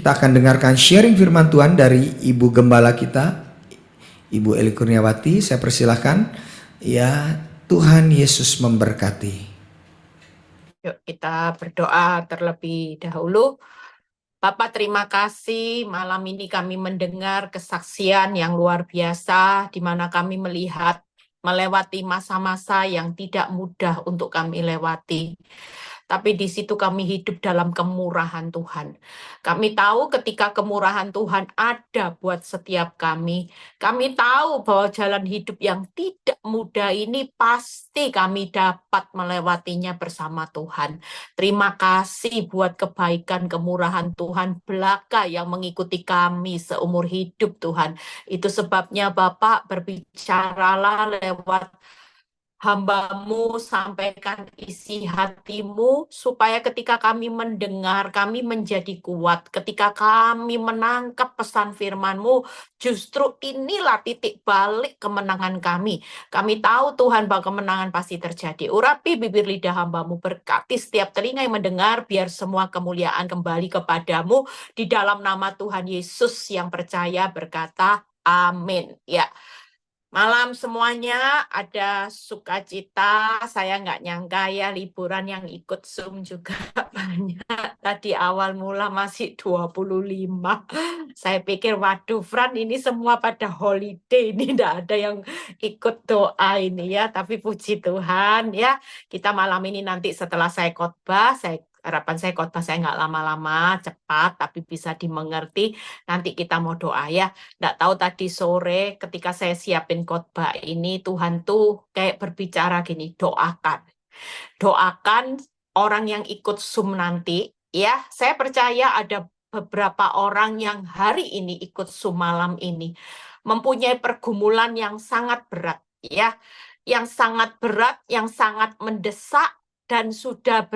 Kita akan dengarkan sharing firman Tuhan dari Ibu Gembala kita, Ibu Eli Kurniawati. Saya persilahkan. Ya, Tuhan Yesus memberkati. Yuk kita berdoa terlebih dahulu. Bapak, terima kasih malam ini kami mendengar kesaksian yang luar biasa di mana kami melihat melewati masa-masa yang tidak mudah untuk kami lewati. Tapi di situ kami hidup dalam kemurahan Tuhan. Kami tahu ketika kemurahan Tuhan ada buat setiap kami. Kami tahu bahwa jalan hidup yang tidak mudah ini pasti kami dapat melewatinya bersama Tuhan. Terima kasih buat kebaikan kemurahan Tuhan belaka yang mengikuti kami seumur hidup Tuhan. Itu sebabnya Bapak berbicaralah lewat hamba-Mu, sampaikan isi hati-Mu, supaya ketika kami mendengar, kami menjadi kuat. Ketika kami menangkap pesan firman-Mu, justru inilah titik balik kemenangan kami. Kami tahu Tuhan bahwa kemenangan pasti terjadi. Urapi bibir lidah hamba-Mu, berkati setiap telinga yang mendengar, biar semua kemuliaan kembali kepadamu. Di dalam nama Tuhan Yesus yang percaya berkata, amin. Ya. Malam semuanya, ada sukacita. Saya nggak nyangka ya liburan yang ikut Zoom juga banyak. Tadi awal mula masih 25. Saya pikir, waduh Fran, ini semua pada holiday. Ini nggak ada yang ikut doa ini ya. Tapi puji Tuhan ya. Kita malam ini nanti setelah saya khotbah, harapan saya khotbah saya nggak lama-lama, cepat, tapi bisa dimengerti. Nanti kita mau doa ya. Nggak tahu tadi sore ketika saya siapin khotbah ini, Tuhan tuh kayak berbicara gini, doakan. Doakan orang yang ikut Zoom nanti, ya. Saya percaya ada beberapa orang yang hari ini ikut Zoom malam ini, mempunyai pergumulan yang sangat berat, ya. Yang sangat berat, yang sangat mendesak, dan sudah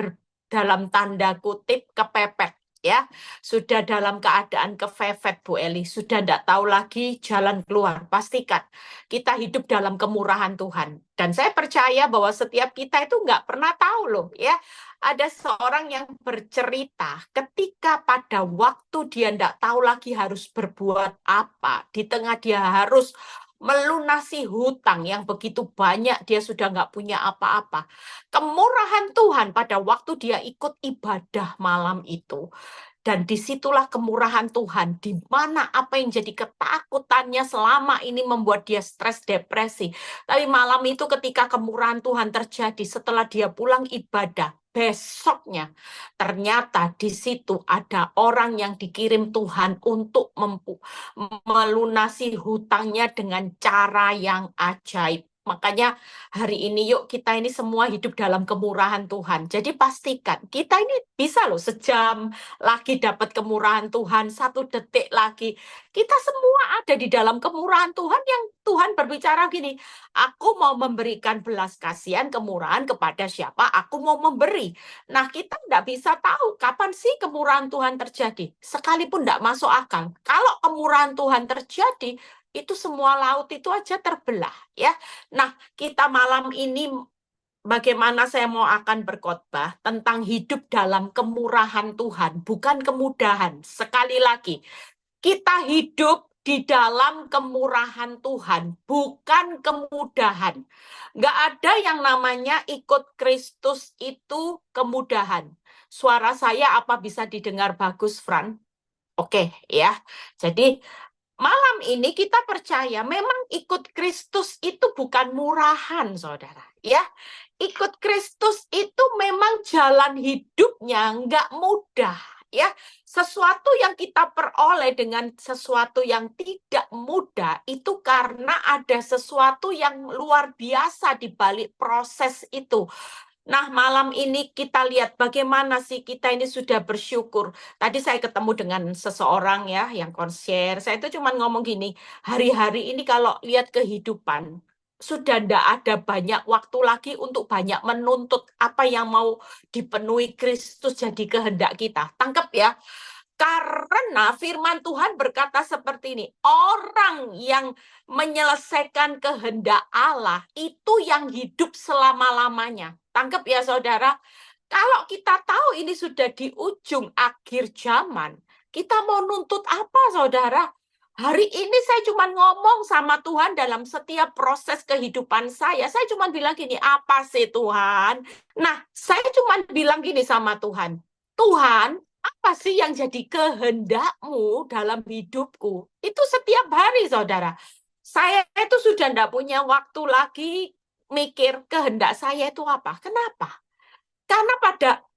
dalam tanda kutip kepepet. Ya, sudah dalam keadaan kefefet Bu Eli, sudah tidak tahu lagi jalan keluar. Pastikan kita hidup dalam kemurahan Tuhan. Dan saya percaya bahwa setiap kita itu nggak pernah tahu loh ya. Ada seorang yang bercerita ketika pada waktu dia nggak tahu lagi harus berbuat apa. Di tengah dia harus melunasi hutang yang begitu banyak, dia sudah nggak punya apa-apa. Kemurahan Tuhan pada waktu dia ikut ibadah malam itu. Dan disitulah kemurahan Tuhan, di mana apa yang jadi ketakutannya selama ini membuat dia stres, depresi. Tapi malam itu ketika kemurahan Tuhan terjadi setelah dia pulang ibadah, besoknya ternyata di situ ada orang yang dikirim Tuhan untuk melunasi hutangnya dengan cara yang ajaib. Makanya hari ini yuk kita ini semua hidup dalam kemurahan Tuhan. Jadi pastikan kita ini bisa loh sejam lagi dapat kemurahan Tuhan, 1 detik lagi. Kita semua ada di dalam kemurahan Tuhan yang Tuhan berbicara gini, aku mau memberikan belas kasihan kemurahan kepada siapa, aku mau memberi. Nah kita tidak bisa tahu kapan sih kemurahan Tuhan terjadi. Sekalipun tidak masuk akal. Kalau kemurahan Tuhan terjadi, itu semua laut itu aja terbelah ya. Nah, kita malam ini bagaimana saya mau akan berkhotbah tentang hidup dalam kemurahan Tuhan, bukan kemudahan. Sekali lagi, kita hidup di dalam kemurahan Tuhan, bukan kemudahan. Nggak ada yang namanya ikut Kristus itu kemudahan. Suara saya apa bisa didengar bagus, Fran? Oke, ya. Jadi malam ini kita percaya memang ikut Kristus itu bukan murahan, saudara. Ya, ikut Kristus itu memang jalan hidupnya nggak mudah. Ya, sesuatu yang kita peroleh dengan sesuatu yang tidak mudah itu karena ada sesuatu yang luar biasa di balik proses itu. Nah, malam ini kita lihat bagaimana sih kita ini sudah bersyukur. Tadi saya ketemu dengan seseorang ya yang konser. Saya itu cuma ngomong gini, hari-hari ini kalau lihat kehidupan, sudah tidak ada banyak waktu lagi untuk banyak menuntut apa yang mau dipenuhi Kristus jadi kehendak kita. Tangkap ya. Karena firman Tuhan berkata seperti ini, orang yang menyelesaikan kehendak Allah itu yang hidup selama-lamanya. Tangkap ya saudara, kalau kita tahu ini sudah di ujung akhir zaman, Kita mau nuntut apa, saudara? Hari ini saya cuma ngomong sama Tuhan dalam setiap proses kehidupan saya. Saya cuma bilang gini, apa sih Tuhan? Nah, saya cuma bilang gini sama Tuhan, Tuhan, apa sih yang jadi kehendak-Mu dalam hidupku? Itu setiap hari, saudara. Saya itu sudah tidak punya waktu lagi mikir kehendak saya itu apa. Kenapa? Karena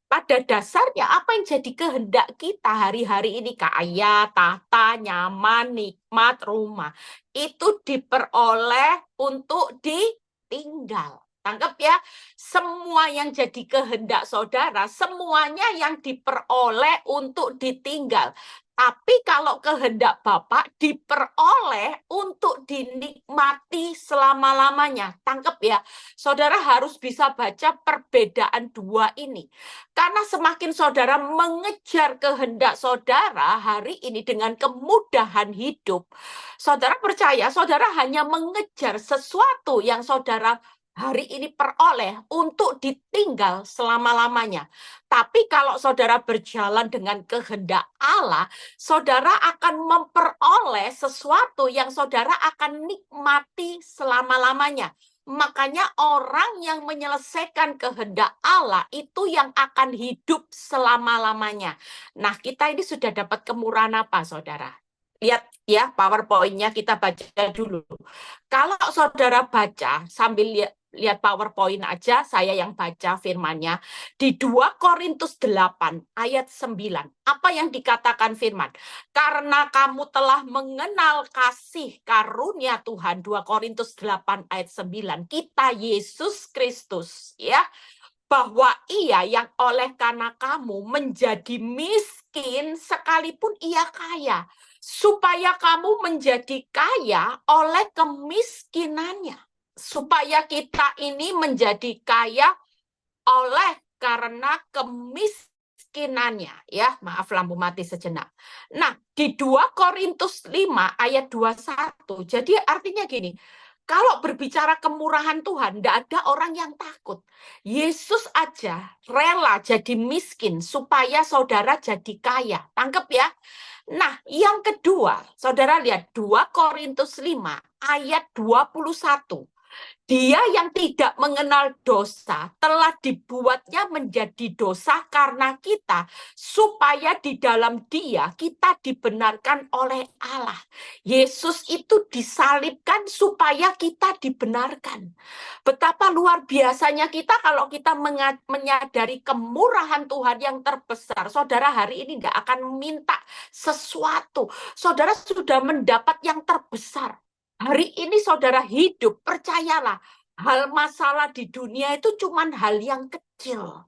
pada dasarnya apa yang jadi kehendak kita hari-hari ini, kaya, tahta, nyaman, nikmat, rumah, itu diperoleh untuk ditinggal. Tangkap ya, semua yang jadi kehendak saudara, semuanya yang diperoleh untuk ditinggal. Tapi kalau kehendak Bapak diperoleh untuk dinikmati selama-lamanya. Tangkap ya, saudara harus bisa baca perbedaan dua ini. Karena semakin saudara mengejar kehendak saudara hari ini dengan kemudahan hidup, saudara percaya saudara hanya mengejar sesuatu yang saudara hari ini peroleh untuk ditinggal selama-lamanya. Tapi kalau saudara berjalan dengan kehendak Allah, saudara akan memperoleh sesuatu yang saudara akan nikmati selama-lamanya. Makanya orang yang menyelesaikan kehendak Allah itu yang akan hidup selama-lamanya. Nah, kita ini sudah dapat kemurahan apa, saudara? Lihat ya, PowerPoint-nya kita baca dulu. Kalau saudara baca sambil lihat PowerPoint aja, saya yang baca firman-Nya. Di 2 Korintus 8 ayat 9, apa yang dikatakan firman? Karena kamu telah mengenal kasih karunia Tuhan, 2 Korintus 8 ayat 9, kita Yesus Kristus, ya, bahwa ia yang oleh karena kamu menjadi miskin sekalipun ia kaya, supaya kamu menjadi kaya oleh kemiskinannya. Supaya kita ini menjadi kaya oleh karena kemiskinannya, ya. Maaf, lampu mati sejenak. Nah, di 2 Korintus 5 ayat 21, jadi artinya gini, kalau berbicara kemurahan Tuhan, tidak ada orang yang takut. Yesus aja rela jadi miskin supaya saudara jadi kaya. Tangkep ya? Nah, yang kedua, saudara lihat 2 Korintus 5 ayat 21. Dia yang tidak mengenal dosa telah dibuatnya menjadi dosa karena kita, supaya di dalam Dia kita dibenarkan oleh Allah. Yesus itu disalibkan supaya kita dibenarkan. Betapa luar biasanya kita kalau kita menyadari kemurahan Tuhan yang terbesar. Saudara hari ini nggak akan minta sesuatu. Saudara sudah mendapat yang terbesar. Hari ini saudara hidup, percayalah, hal masalah di dunia itu cuma hal yang kecil.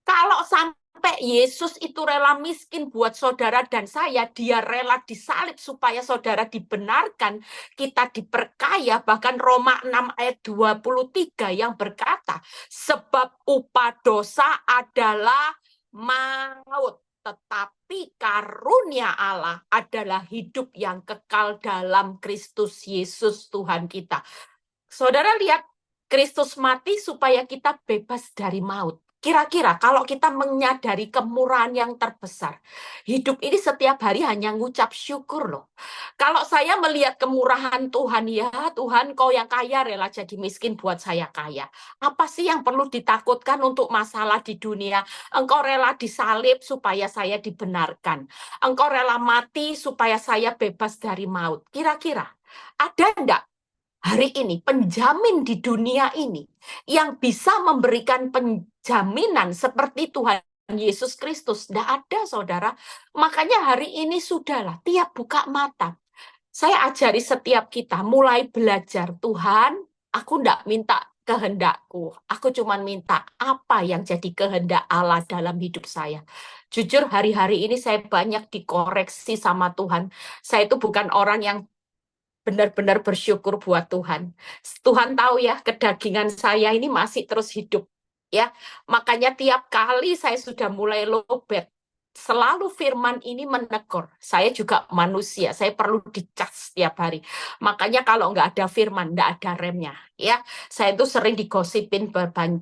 Kalau sampai Yesus itu rela miskin buat saudara dan saya, dia rela disalib supaya saudara dibenarkan, kita diperkaya, bahkan Roma 6 ayat 23 yang berkata, sebab upah dosa adalah maut. Tetapi karunia Allah adalah hidup yang kekal dalam Kristus Yesus Tuhan kita. Saudara lihat, Kristus mati supaya kita bebas dari maut. Kira-kira kalau kita menyadari kemurahan yang terbesar, hidup ini setiap hari hanya ngucap syukur loh. Kalau saya melihat kemurahan Tuhan, ya Tuhan, Kau yang kaya rela jadi miskin buat saya kaya. Apa sih yang perlu ditakutkan untuk masalah di dunia? Engkau rela disalib supaya saya dibenarkan. Engkau rela mati supaya saya bebas dari maut. Kira-kira ada enggak hari ini penjamin di dunia ini yang bisa memberikan penjaminan seperti Tuhan Yesus Kristus? Tidak ada, saudara. Makanya hari ini sudahlah, tiap buka mata, saya ajari setiap kita mulai belajar, Tuhan, aku tidak minta kehendakku, aku cuma minta apa yang jadi kehendak Allah dalam hidup saya. Jujur hari-hari ini saya banyak dikoreksi sama Tuhan. Saya itu bukan orang yang benar-benar bersyukur buat Tuhan. Tuhan tahu ya, kedagingan saya ini masih terus hidup. Ya, makanya tiap kali saya sudah mulai lowbat, selalu firman ini menegur. Saya juga manusia, saya perlu dicas setiap hari. Makanya kalau nggak ada firman, nggak ada remnya. Ya, saya itu sering digosipin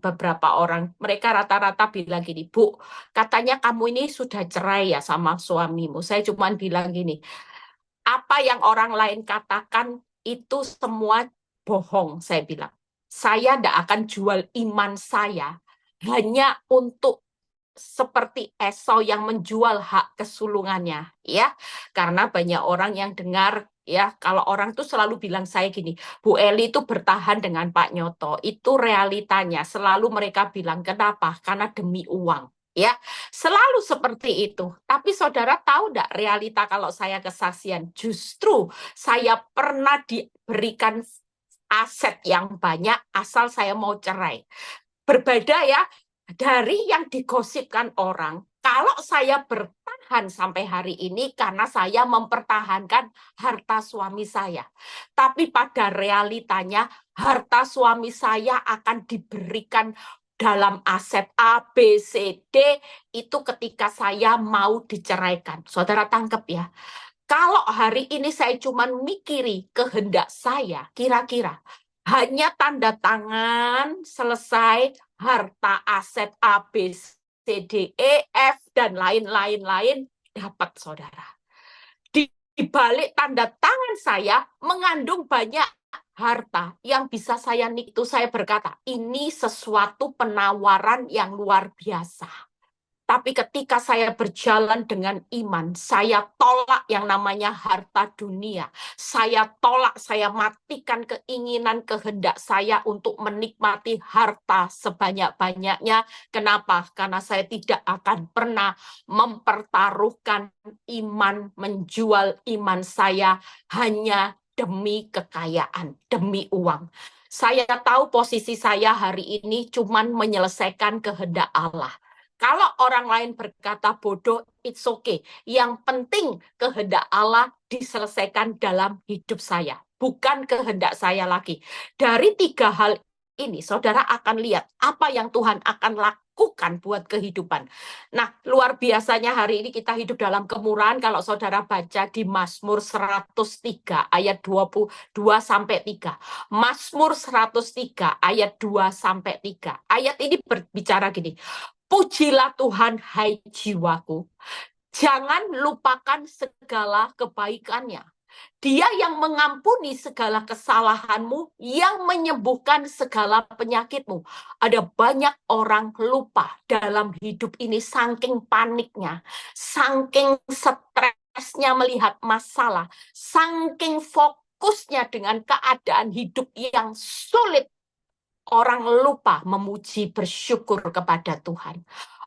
beberapa orang. Mereka rata-rata bilang gini, Bu, katanya kamu ini sudah cerai ya sama suamimu. Saya cuma bilang gini, apa yang orang lain katakan itu semua bohong, saya bilang. Saya tidak akan jual iman saya hanya untuk seperti Esau yang menjual hak kesulungannya, ya. Karena banyak orang yang dengar, ya, kalau orang tuh selalu bilang saya gini, Bu Eli itu bertahan dengan Pak Nyoto, itu realitanya. Selalu mereka bilang, kenapa? Karena demi uang. Ya, selalu seperti itu. Tapi saudara tahu enggak realita kalau saya kesaksian? Justru saya pernah diberikan aset yang banyak asal saya mau cerai. Berbeda ya dari yang digosipkan orang. Kalau saya bertahan sampai hari ini karena saya mempertahankan harta suami saya. Tapi pada realitanya harta suami saya akan diberikan dalam aset A, B, C, D itu ketika saya mau diceraikan. Saudara tangkap ya. Kalau hari ini saya cuma mikiri kehendak saya, kira-kira hanya tanda tangan, selesai, harta aset A, B, C, D, E, F, dan lain-lain, dapat saudara. Di balik tanda tangan saya mengandung banyak harta yang bisa saya nikmati. Itu saya berkata, ini sesuatu penawaran yang luar biasa. Tapi ketika saya berjalan dengan iman, saya tolak yang namanya harta dunia. Saya tolak, saya matikan keinginan kehendak saya untuk menikmati harta sebanyak-banyaknya. Kenapa? Karena saya tidak akan pernah mempertaruhkan iman, menjual iman saya hanya demi kekayaan, demi uang. Saya tahu posisi saya hari ini cuma menyelesaikan kehendak Allah. Kalau orang lain berkata bodoh, it's okay. Yang penting kehendak Allah diselesaikan dalam hidup saya. Bukan kehendak saya lagi. Dari 3 hal ini, saudara akan lihat apa yang Tuhan akan lakukan buat kehidupan. Nah, luar biasanya hari ini kita hidup dalam kemurahan. Kalau saudara baca di Mazmur 103 ayat 22-3. Mazmur 103 ayat 2-3. Ayat ini berbicara gini. Pujilah Tuhan, hai jiwaku. Jangan lupakan segala kebaikannya. Dia yang mengampuni segala kesalahanmu, yang menyembuhkan segala penyakitmu. Ada banyak orang lupa dalam hidup ini saking paniknya, saking stresnya melihat masalah, saking fokusnya dengan keadaan hidup yang sulit. Orang lupa memuji bersyukur kepada Tuhan.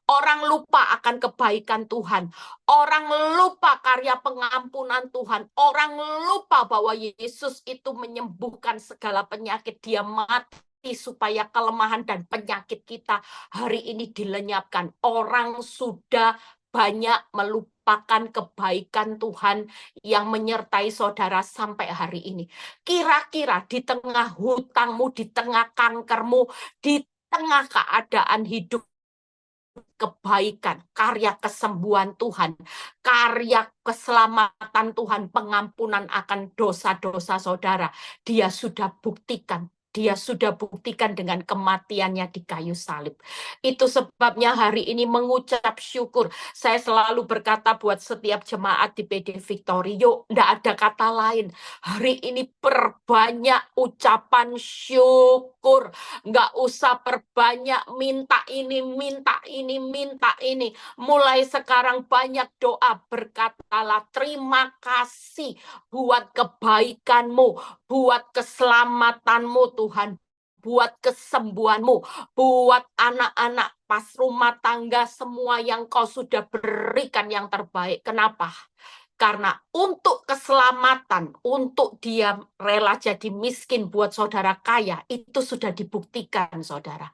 Orang lupa akan kebaikan Tuhan. Orang lupa karya pengampunan Tuhan. Orang lupa bahwa Yesus itu menyembuhkan segala penyakit. Dia mati supaya kelemahan dan penyakit kita hari ini dilenyapkan. Orang sudah banyak melupakan kebaikan Tuhan yang menyertai saudara sampai hari ini. Kira-kira di tengah hutangmu, di tengah kankermu, di tengah keadaan hidup, kebaikan, karya kesembuhan Tuhan, karya keselamatan Tuhan, pengampunan akan dosa-dosa saudara, Dia sudah buktikan. Dia sudah buktikan dengan kematiannya di kayu salib. Itu sebabnya hari ini mengucap syukur. Saya selalu berkata buat setiap jemaat di PD Victory, yuk, tidak ada kata lain. Hari ini perbanyak ucapan syukur. Nggak usah perbanyak minta ini, minta ini, minta ini. Mulai sekarang banyak doa, berkatalah terima kasih buat kebaikanmu, buat keselamatanmu Tuhan, buat kesembuhanmu, buat anak-anak pas rumah tangga semua yang kau sudah berikan yang terbaik. Kenapa? Karena untuk keselamatan, untuk dia rela jadi miskin buat saudara kaya, itu sudah dibuktikan saudara.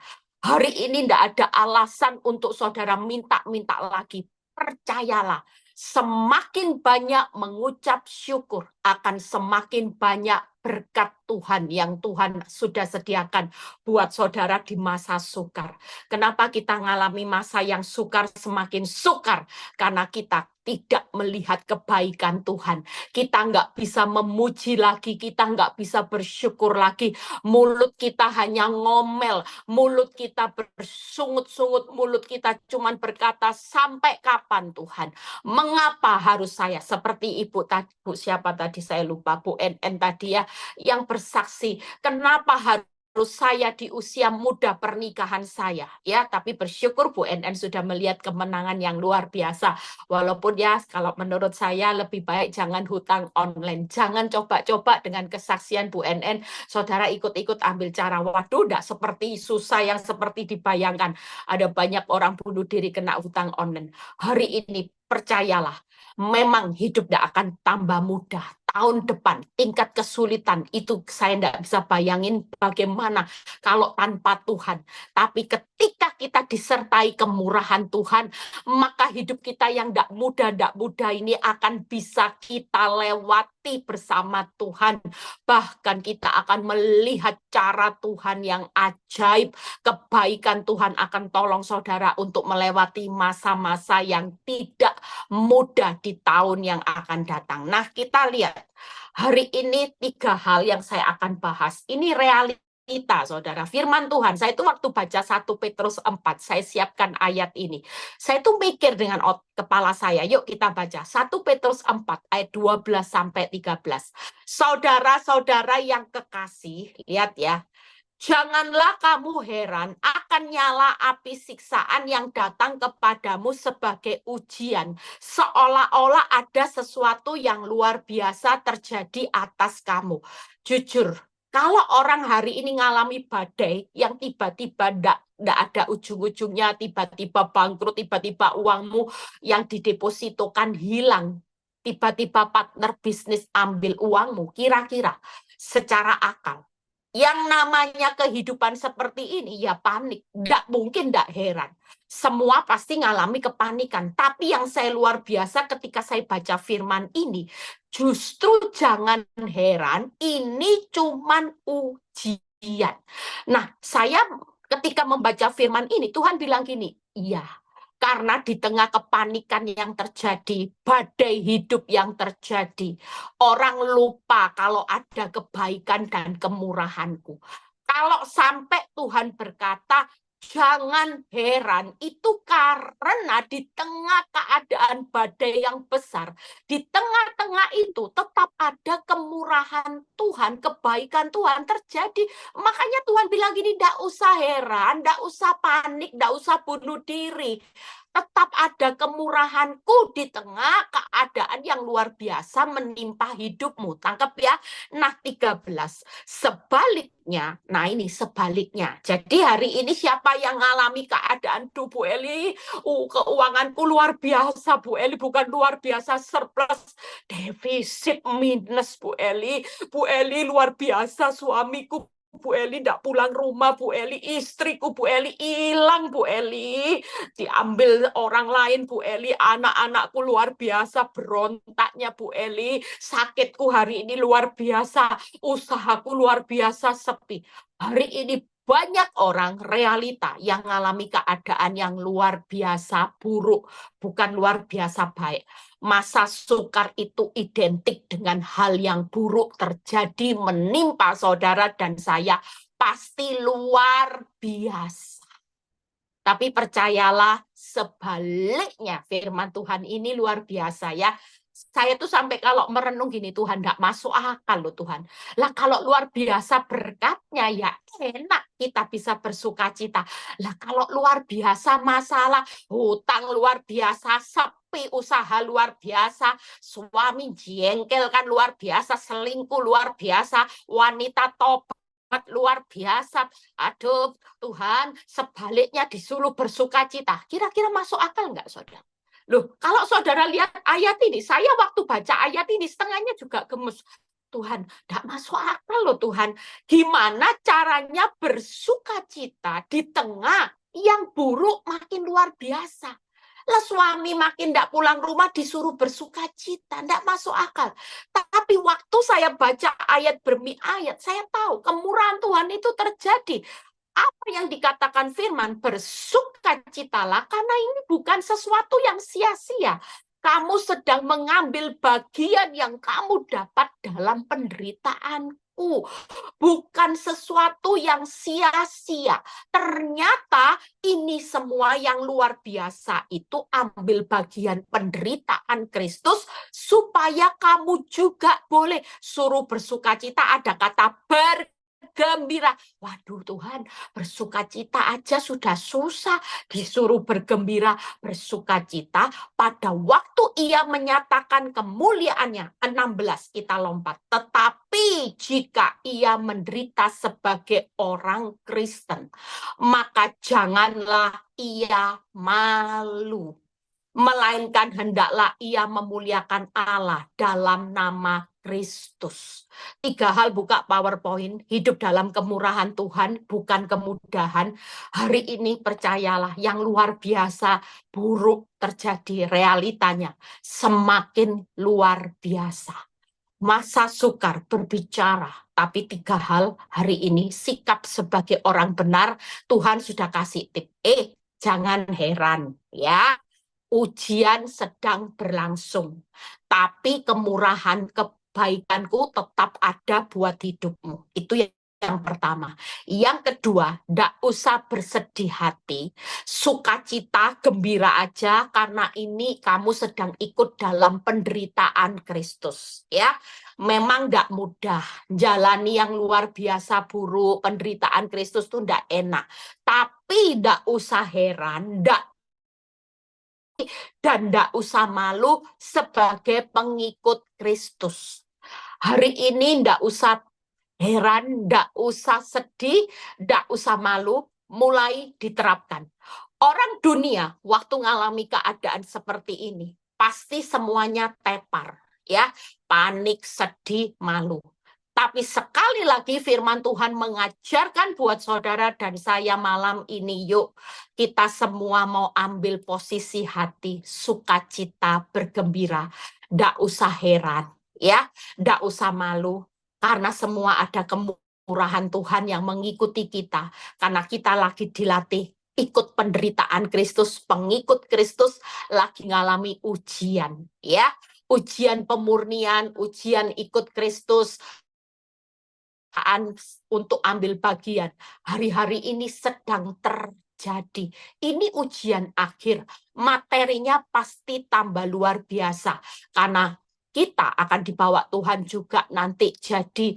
Hari ini tidak ada alasan untuk saudara minta-minta lagi. Percayalah, Semakin banyak mengucap syukur, akan semakin banyak berkat Tuhan yang Tuhan sudah sediakan buat saudara di masa sukar. Kenapa kita ngalami masa yang sukar semakin sukar? Karena kita tidak melihat kebaikan Tuhan. Kita nggak bisa memuji lagi, kita nggak bisa bersyukur lagi. Mulut kita hanya ngomel, mulut kita bersungut-sungut, mulut kita cuman berkata, sampai kapan Tuhan? Mengapa harus saya? Seperti ibu tadi, Bu siapa tadi saya lupa, Bu NN tadi ya, yang bersaksi, kenapa harus saya di usia muda pernikahan saya, ya, tapi bersyukur Bu NN sudah melihat kemenangan yang luar biasa. Walaupun ya, kalau menurut saya lebih baik jangan hutang online, jangan coba-coba dengan kesaksian Bu NN, saudara ikut-ikut ambil cara, waduh, tidak seperti susah yang seperti dibayangkan. Ada banyak orang bunuh diri kena hutang online. Hari ini percayalah, memang hidup tidak akan tambah mudah. Tahun depan, tingkat kesulitan itu saya tidak bisa bayangin bagaimana kalau tanpa Tuhan. Tapi ketika kita disertai kemurahan Tuhan, maka hidup kita yang tidak mudah ini akan bisa kita lewati bersama Tuhan. Bahkan kita akan melihat cara Tuhan yang ajaib. Kebaikan Tuhan akan tolong saudara untuk melewati masa-masa yang tidak mudah di tahun yang akan datang. Nah, kita lihat hari ini 3 hal yang saya akan bahas. Ini realita, saudara. Firman Tuhan. Saya itu waktu baca 1 Petrus 4, saya siapkan ayat ini. Saya itu mikir dengan kepala saya. Yuk kita baca 1 Petrus 4 ayat 12 sampai 13. Saudara-saudara yang kekasih, lihat ya. Janganlah kamu heran akan nyala api siksaan yang datang kepadamu sebagai ujian, seolah-olah ada sesuatu yang luar biasa terjadi atas kamu. Jujur, kalau orang hari ini ngalami badai yang tiba-tiba ndak ada ujung-ujungnya, tiba-tiba bangkrut, tiba-tiba uangmu yang didepositokan hilang, tiba-tiba partner bisnis ambil uangmu, kira-kira secara akal, yang namanya kehidupan seperti ini, ya panik. Nggak mungkin, nggak heran. Semua pasti ngalami kepanikan. Tapi yang saya luar biasa ketika saya baca firman ini, justru jangan heran, ini cuman ujian. Nah, saya ketika membaca firman ini, Tuhan bilang gini, iya, karena di tengah kepanikan yang terjadi, badai hidup yang terjadi, orang lupa kalau ada kebaikan dan kemurahanku. Kalau sampai Tuhan berkata, jangan heran, itu karena di tengah keadaan badai yang besar, di tengah-tengah itu tetap ada kemurahan Tuhan, kebaikan Tuhan terjadi. Makanya Tuhan bilang gini, tidak usah heran, tidak usah panik, tidak usah bunuh diri. Tetap ada kemurahanku di tengah keadaan yang luar biasa menimpa hidupmu. Tangkap ya. Nah, 13. Sebaliknya, nah ini sebaliknya. Jadi hari ini siapa yang mengalami keadaan, duh Bu Eli, keuanganku luar biasa Bu Eli, bukan luar biasa surplus, defisit minus Bu Eli. Bu Eli luar biasa, suamiku Bu Eli tidak pulang rumah, Bu Eli, istriku Bu Eli hilang Bu Eli, diambil orang lain Bu Eli, anak-anakku luar biasa berontaknya Bu Eli, sakitku hari ini luar biasa, usahaku luar biasa sepi. Hari ini banyak orang realita yang mengalami keadaan yang luar biasa buruk, bukan luar biasa baik. Masa sukar itu identik dengan hal yang buruk terjadi menimpa saudara dan saya, pasti luar biasa. Tapi percayalah, sebaliknya firman Tuhan ini luar biasa ya. Saya tuh sampai kalau merenung gini, Tuhan enggak masuk akal loh Tuhan. Lah kalau luar biasa berkatnya ya enak kita bisa bersuka cita. Lah kalau luar biasa masalah, hutang luar biasa, sepi usaha luar biasa, suami jengkel kan luar biasa, selingkuh luar biasa, wanita tobat luar biasa. Aduh Tuhan, sebaliknya disuruh bersuka cita. Kira-kira masuk akal enggak saudara? Loh, kalau saudara lihat ayat ini, saya waktu baca ayat ini setengahnya juga gemes. Tuhan, tidak masuk akal loh Tuhan. Gimana caranya bersuka cita di tengah yang buruk makin luar biasa? Lah suami makin tidak pulang rumah disuruh bersuka cita, tidak masuk akal. Tapi waktu saya baca ayat demi ayat, saya tahu kemurahan Tuhan itu terjadi. Apa yang dikatakan firman, bersukacitalah karena ini bukan sesuatu yang sia-sia. Kamu sedang mengambil bagian yang kamu dapat dalam penderitaanku. Bukan sesuatu yang sia-sia. Ternyata ini semua yang luar biasa itu ambil bagian penderitaan Kristus supaya kamu juga boleh suruh bersukacita. Ada kata bergembira. Waduh Tuhan, bersukacita aja sudah susah. Disuruh bergembira, bersukacita pada waktu ia menyatakan kemuliaannya. 16 kita lompat. Tetapi jika ia menderita sebagai orang Kristen, maka janganlah ia malu, melainkan hendaklah ia memuliakan Allah dalam nama Kristus. 3 hal buka PowerPoint, hidup dalam kemurahan Tuhan, bukan kemudahan. Hari ini percayalah, yang luar biasa buruk terjadi realitanya, semakin luar biasa. Masa sukar berbicara, tapi 3 hal hari ini, sikap sebagai orang benar, Tuhan sudah kasih tip. Jangan heran ya, ujian sedang berlangsung, tapi kemurahan kebaikanku tetap ada buat hidupmu. Itu yang pertama. Yang kedua, tidak usah bersedih hati, sukacita, gembira aja, karena ini kamu sedang ikut dalam penderitaan Kristus. Ya, memang tidak mudah, jalani yang luar biasa buruk, penderitaan Kristus itu tidak enak. Tapi tidak usah heran, dan tidak usah malu sebagai pengikut Kristus. Hari ini tidak usah heran, tidak usah sedih, tidak usah malu, mulai diterapkan. Orang dunia waktu mengalami keadaan seperti ini, pasti semuanya tepar, ya, panik, sedih, malu. Tapi sekali lagi firman Tuhan mengajarkan buat saudara dan saya malam ini, yuk kita semua mau ambil posisi hati, sukacita, bergembira. Nggak usah heran, ya, nggak usah malu, karena semua ada kemurahan Tuhan yang mengikuti kita, karena kita lagi dilatih ikut penderitaan Kristus, pengikut Kristus lagi ngalami ujian, ya, ujian pemurnian, ujian ikut Kristus, untuk ambil bagian. Hari-hari ini sedang terjadi. Ini ujian akhir. Materinya pasti tambah luar biasa. Karena kita akan dibawa Tuhan juga nanti jadi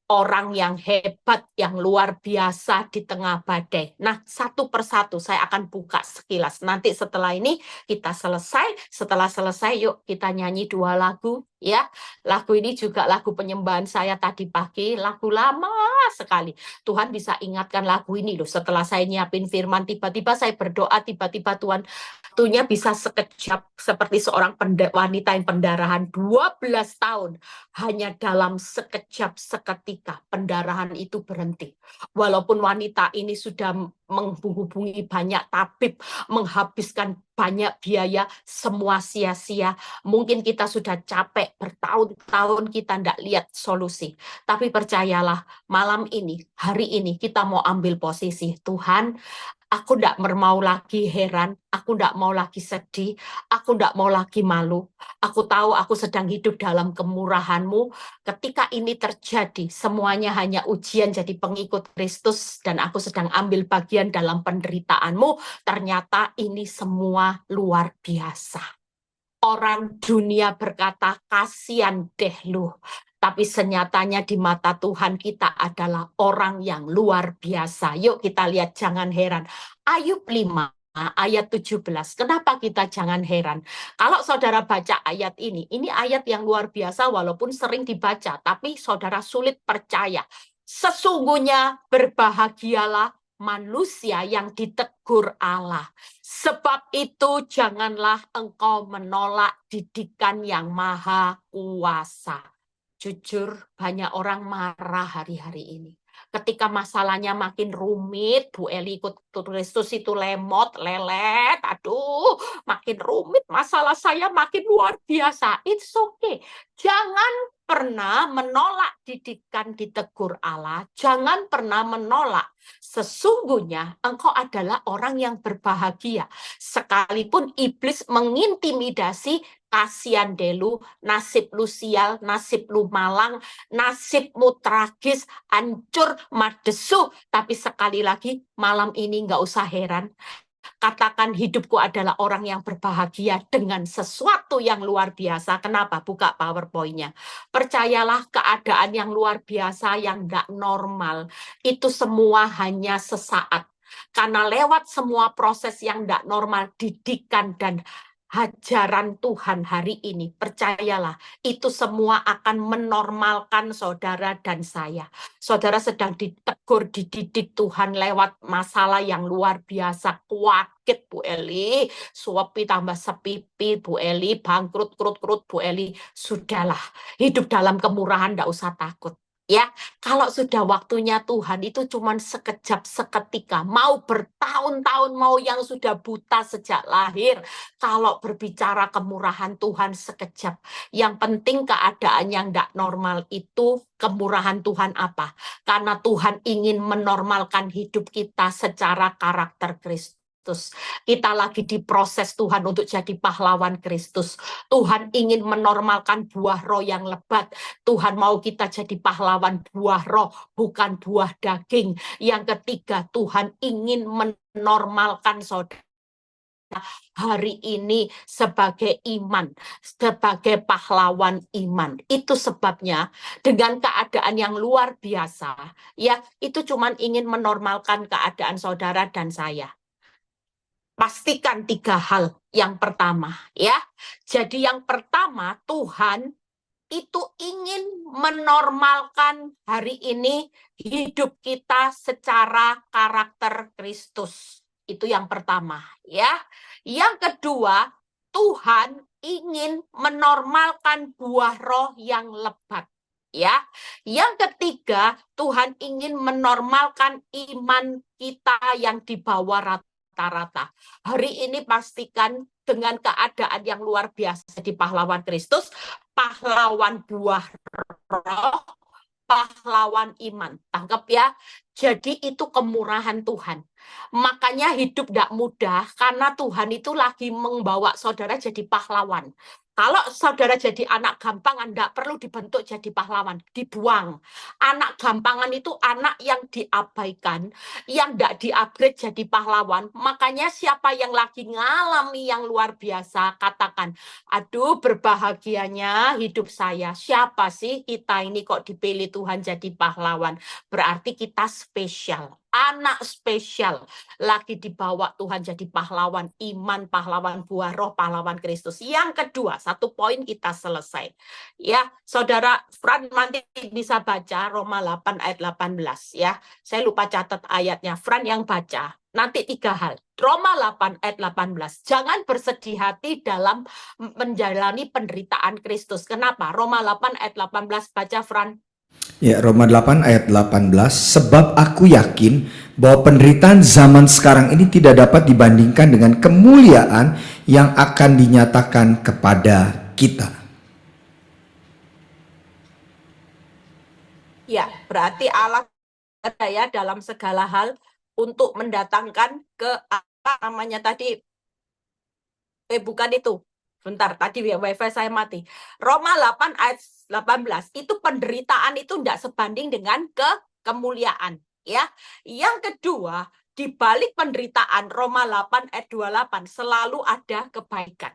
orang yang hebat, yang luar biasa di tengah badai. Nah, satu persatu saya akan buka sekilas. Nanti setelah ini kita selesai. Setelah selesai, yuk kita nyanyi 2 lagu. Ya, lagu ini juga lagu penyembahan saya tadi pagi, lagu lama sekali. Tuhan bisa ingatkan lagu ini loh. Setelah saya nyiapin firman, tiba-tiba saya berdoa, tiba-tiba Tuhan waktunya bisa sekejap seperti seorang wanita yang pendarahan 12 tahun. Hanya dalam sekejap seketika pendarahan itu berhenti. Walaupun wanita ini sudah menghubungi banyak tabib, menghabiskan banyak biaya, semua sia-sia. Mungkin kita sudah capek, bertahun-tahun kita tidak lihat solusi. Tapi percayalah, malam ini, hari ini kita mau ambil posisi. Tuhan, aku tidak mau lagi heran, aku tidak mau lagi sedih, aku tidak mau lagi malu. Aku tahu aku sedang hidup dalam kemurahan-Mu. Ketika ini terjadi, semuanya hanya ujian jadi pengikut Kristus, dan aku sedang ambil bagian dalam penderitaan-Mu. Ternyata ini semua luar biasa. Orang dunia berkata, kasihan deh lu. Tapi senyatanya di mata Tuhan kita adalah orang yang luar biasa. Yuk kita lihat, jangan heran. Ayub 5 ayat 17. Kenapa kita jangan heran? Kalau saudara baca ayat ini ayat yang luar biasa walaupun sering dibaca, tapi saudara sulit percaya. Sesungguhnya berbahagialah manusia yang ditegur Allah. Sebab itu janganlah engkau menolak didikan yang maha kuasa. Jujur, banyak orang marah hari-hari ini. Ketika masalahnya makin rumit, Bu Eli ikut Kristus itu lemot, lelet, aduh, makin rumit, masalah saya makin luar biasa. It's okay. Jangan pernah menolak didikan ditegur Allah. Jangan pernah menolak. Sesungguhnya engkau adalah orang yang berbahagia. Sekalipun iblis mengintimidasi, kasihan delu, nasib lu sial, nasib lu malang, nasibmu tragis, hancur, madesu. Tapi sekali lagi, malam ini nggak usah heran. Katakan hidupku adalah orang yang berbahagia dengan sesuatu yang luar biasa. Kenapa? Buka PowerPoint-nya. Percayalah keadaan yang luar biasa, yang nggak normal. Itu semua hanya sesaat. Karena lewat semua proses yang nggak normal, didikan dan hajaran Tuhan hari ini, percayalah, itu semua akan menormalkan saudara dan saya. Saudara sedang ditegur, dididik Tuhan lewat masalah yang luar biasa. Kuakit, Bu Eli. Suapi tambah sepipi, Bu Eli. Bangkrut, krut-krut, Bu Eli. Sudahlah, hidup dalam kemurahan, tidak usah takut. Ya, kalau sudah waktunya Tuhan itu cuma sekejap, seketika. Mau bertahun-tahun, mau yang sudah buta sejak lahir. Kalau berbicara kemurahan Tuhan sekejap. Yang penting keadaan yang tidak normal itu kemurahan Tuhan apa? Karena Tuhan ingin menormalkan hidup kita secara karakter Kristus. Kita lagi diproses Tuhan untuk jadi pahlawan Kristus. Tuhan ingin menormalkan buah roh yang lebat. Tuhan mau kita jadi pahlawan buah roh, bukan buah daging. Yang ketiga, Tuhan ingin menormalkan saudara hari ini sebagai iman, sebagai pahlawan iman. Itu sebabnya dengan keadaan yang luar biasa, ya, itu cuma ingin menormalkan keadaan saudara dan saya. Pastikan 3 hal. Yang pertama, ya. Jadi yang pertama, Tuhan itu ingin menormalkan hari ini hidup kita secara karakter Kristus. Itu yang pertama, ya. Yang kedua, Tuhan ingin menormalkan buah roh yang lebat, ya. Yang ketiga, Tuhan ingin menormalkan iman kita yang di bawah rata-rata. Hari ini pastikan dengan keadaan yang luar biasa di pahlawan Kristus, pahlawan buah roh, pahlawan iman. Tangkap ya. Jadi itu kemurahan Tuhan. Makanya hidup tidak mudah karena Tuhan itu lagi membawa saudara jadi pahlawan. Kalau saudara jadi anak gampangan, tidak perlu dibentuk jadi pahlawan, dibuang. Anak gampangan itu anak yang diabaikan, yang tidak di-upgrade jadi pahlawan. Makanya siapa yang lagi ngalami yang luar biasa, katakan, aduh berbahagianya hidup saya. Siapa sih kita ini kok dipilih Tuhan jadi pahlawan? Berarti kita spesial. Anak spesial lagi dibawa Tuhan jadi pahlawan iman, pahlawan buah roh, pahlawan Kristus. Yang kedua, 1 poin kita selesai. Ya, saudara Fran nanti bisa baca Roma 8 ayat 18 ya. Saya lupa catat ayatnya. Fran yang baca. Nanti 3 hal. Roma 8 ayat 18. Jangan bersedih hati dalam menjalani penderitaan Kristus. Kenapa? Roma 8 ayat 18 baca Fran. Ya, Roma 8 ayat 18, sebab aku yakin bahwa penderitaan zaman sekarang ini tidak dapat dibandingkan dengan kemuliaan yang akan dinyatakan kepada kita. Ya, berarti Allah ada ya dalam segala hal untuk mendatangkan ke apa namanya tadi, bukan itu. Bentar, tadi wifi saya mati. Roma 8 ayat 18, itu penderitaan itu tidak sebanding dengan kemuliaan. Ya. Yang kedua, di balik penderitaan Roma 8 ayat 28 selalu ada kebaikan.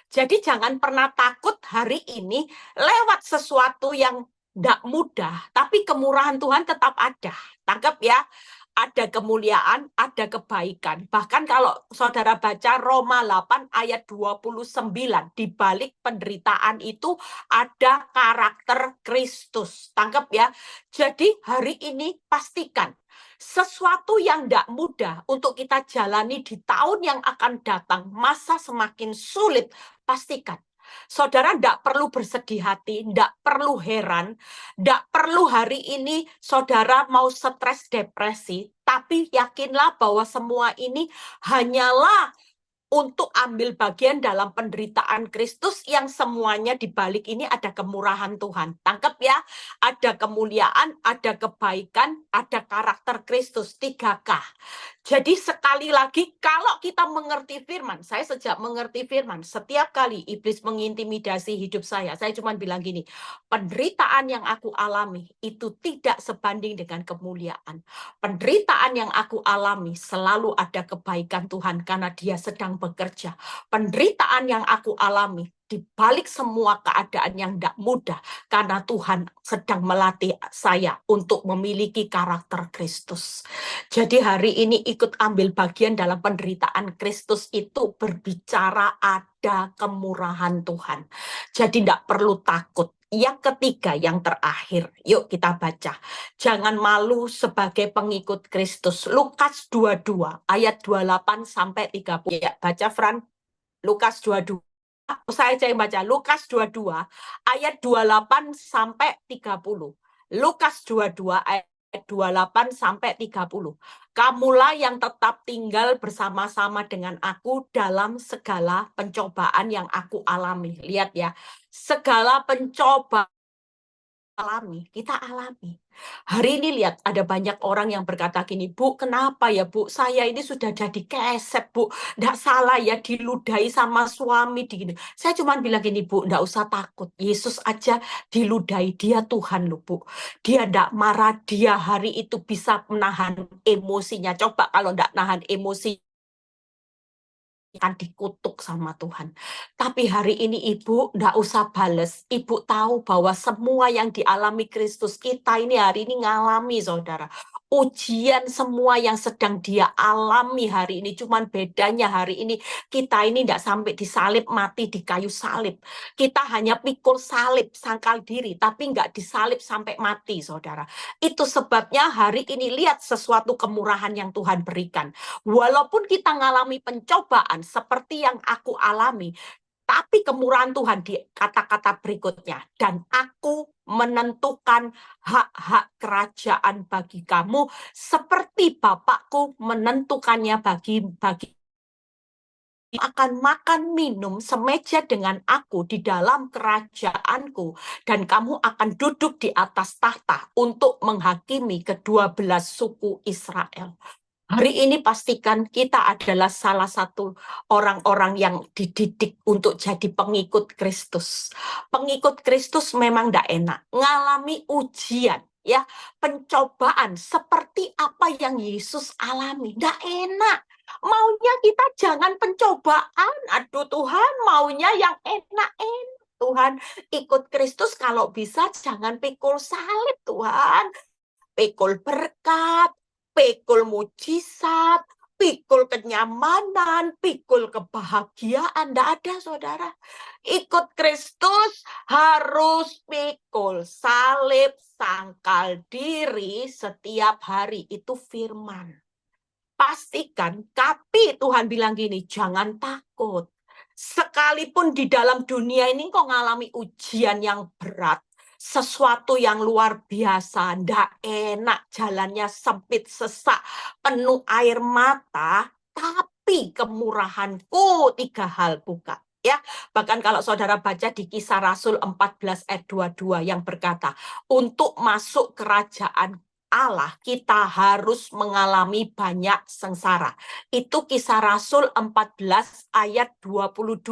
Jadi jangan pernah takut hari ini lewat sesuatu yang tidak mudah, tapi kemurahan Tuhan tetap ada. Tangkap ya. Ada kemuliaan, ada kebaikan. Bahkan kalau saudara baca Roma 8 ayat 29, di balik penderitaan itu ada karakter Kristus. Tangkap ya. Jadi hari ini pastikan sesuatu yang tidak mudah untuk kita jalani di tahun yang akan datang, masa semakin sulit, pastikan Saudara tidak perlu bersedih hati, tidak perlu heran, tidak perlu hari ini saudara mau stres depresi, tapi yakinlah bahwa semua ini hanyalah untuk ambil bagian dalam penderitaan Kristus yang semuanya di balik ini ada kemurahan Tuhan. Tangkap ya, ada kemuliaan, ada kebaikan, ada karakter Kristus, 3K. Jadi sekali lagi, kalau kita mengerti firman, saya sejak mengerti firman, setiap kali iblis mengintimidasi hidup saya cuma bilang gini, penderitaan yang aku alami itu tidak sebanding dengan kemuliaan. Penderitaan yang aku alami selalu ada kebaikan Tuhan karena Dia sedang bekerja. Penderitaan yang aku alami di balik semua keadaan yang tidak mudah karena Tuhan sedang melatih saya untuk memiliki karakter Kristus. Jadi hari ini ikut ambil bagian dalam penderitaan Kristus itu berbicara ada kemurahan Tuhan. Jadi tidak perlu takut. Yang ketiga, yang terakhir, yuk kita baca. Jangan malu sebagai pengikut Kristus. Lukas 22 ayat 28 sampai 30. Ya, baca Fran. Lukas 22. Saya aja yang baca. Lukas 22 ayat 28 sampai 30. Lukas 22 ayat 28 sampai 30. Kamulah yang tetap tinggal bersama-sama dengan aku dalam segala pencobaan yang aku alami. Lihat ya, segala pencobaan kita alami. Hari ini lihat ada banyak orang yang berkata gini, Bu, kenapa ya Bu? Saya ini sudah jadi keset, Bu. Nggak salah ya diludahi sama suami. Digini. Saya cuma bilang gini, Bu, nggak usah takut. Yesus aja diludahi. Dia Tuhan loh, Bu. Dia nggak marah. Dia hari itu bisa menahan emosinya. Coba kalau nggak nahan emosi, akan dikutuk sama Tuhan. Tapi hari ini Ibu nggak usah bales. Ibu tahu bahwa semua yang dialami Kristus, kita ini hari ini ngalami, saudara. Ujian semua yang sedang dia alami hari ini. Cuman bedanya hari ini kita ini tidak sampai disalib mati di kayu salib. Kita hanya pikul salib, sangkal diri, tapi nggak disalib sampai mati, saudara. Itu sebabnya hari ini lihat sesuatu kemurahan yang Tuhan berikan. Walaupun kita ngalami pencobaan seperti yang aku alami, tapi kemurahan Tuhan di kata-kata berikutnya, dan aku menentukan hak-hak kerajaan bagi kamu seperti Bapakku menentukannya bagi akan makan minum semeja dengan aku di dalam kerajaanku, dan kamu akan duduk di atas tahta untuk menghakimi kedua belas suku Israel. Hari ini pastikan kita adalah salah satu orang-orang yang dididik untuk jadi pengikut Kristus. Pengikut Kristus memang tidak enak, ngalami ujian, ya, pencobaan seperti apa yang Yesus alami, tidak enak. Maunya kita jangan pencobaan, aduh Tuhan, maunya yang enak-enak. Tuhan, ikut Kristus kalau bisa jangan pikul salib Tuhan. Pikul berkat, pikul mujizat, pikul kenyamanan, pikul kebahagiaan. Tidak ada, saudara. Ikut Kristus harus pikul salib, sangkal diri setiap hari. Itu firman. Pastikan, tapi Tuhan bilang gini, jangan takut. Sekalipun di dalam dunia ini kok ngalami ujian yang berat, sesuatu yang luar biasa, ndak enak, jalannya sempit, sesak, penuh air mata, tapi kemurahanku 3 hal buka. Ya, bahkan kalau saudara baca di Kisah Rasul 14 ayat 22 yang berkata, untuk masuk kerajaan Allah, kita harus mengalami banyak sengsara. Itu Kisah Rasul 14 ayat 22.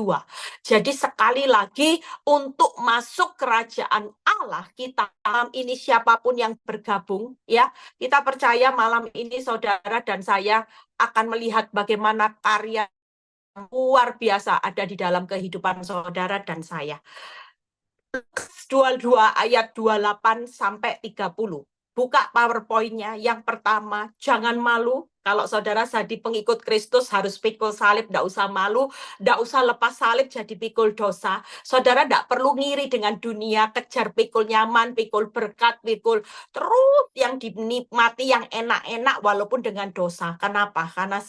Jadi sekali lagi, untuk masuk kerajaan Allah, kita malam ini siapapun yang bergabung, ya, kita percaya malam ini saudara dan saya akan melihat bagaimana karya yang luar biasa ada di dalam kehidupan saudara dan saya. 22 ayat 28 sampai 30. Buka PowerPoint-nya. Yang pertama, jangan malu. Kalau saudara jadi pengikut Kristus harus pikul salib, tidak usah malu, tidak usah lepas salib jadi pikul dosa. Saudara tidak perlu ngiri dengan dunia, kejar pikul nyaman, pikul berkat, pikul terus yang dinikmati, yang enak-enak walaupun dengan dosa. Kenapa? Karena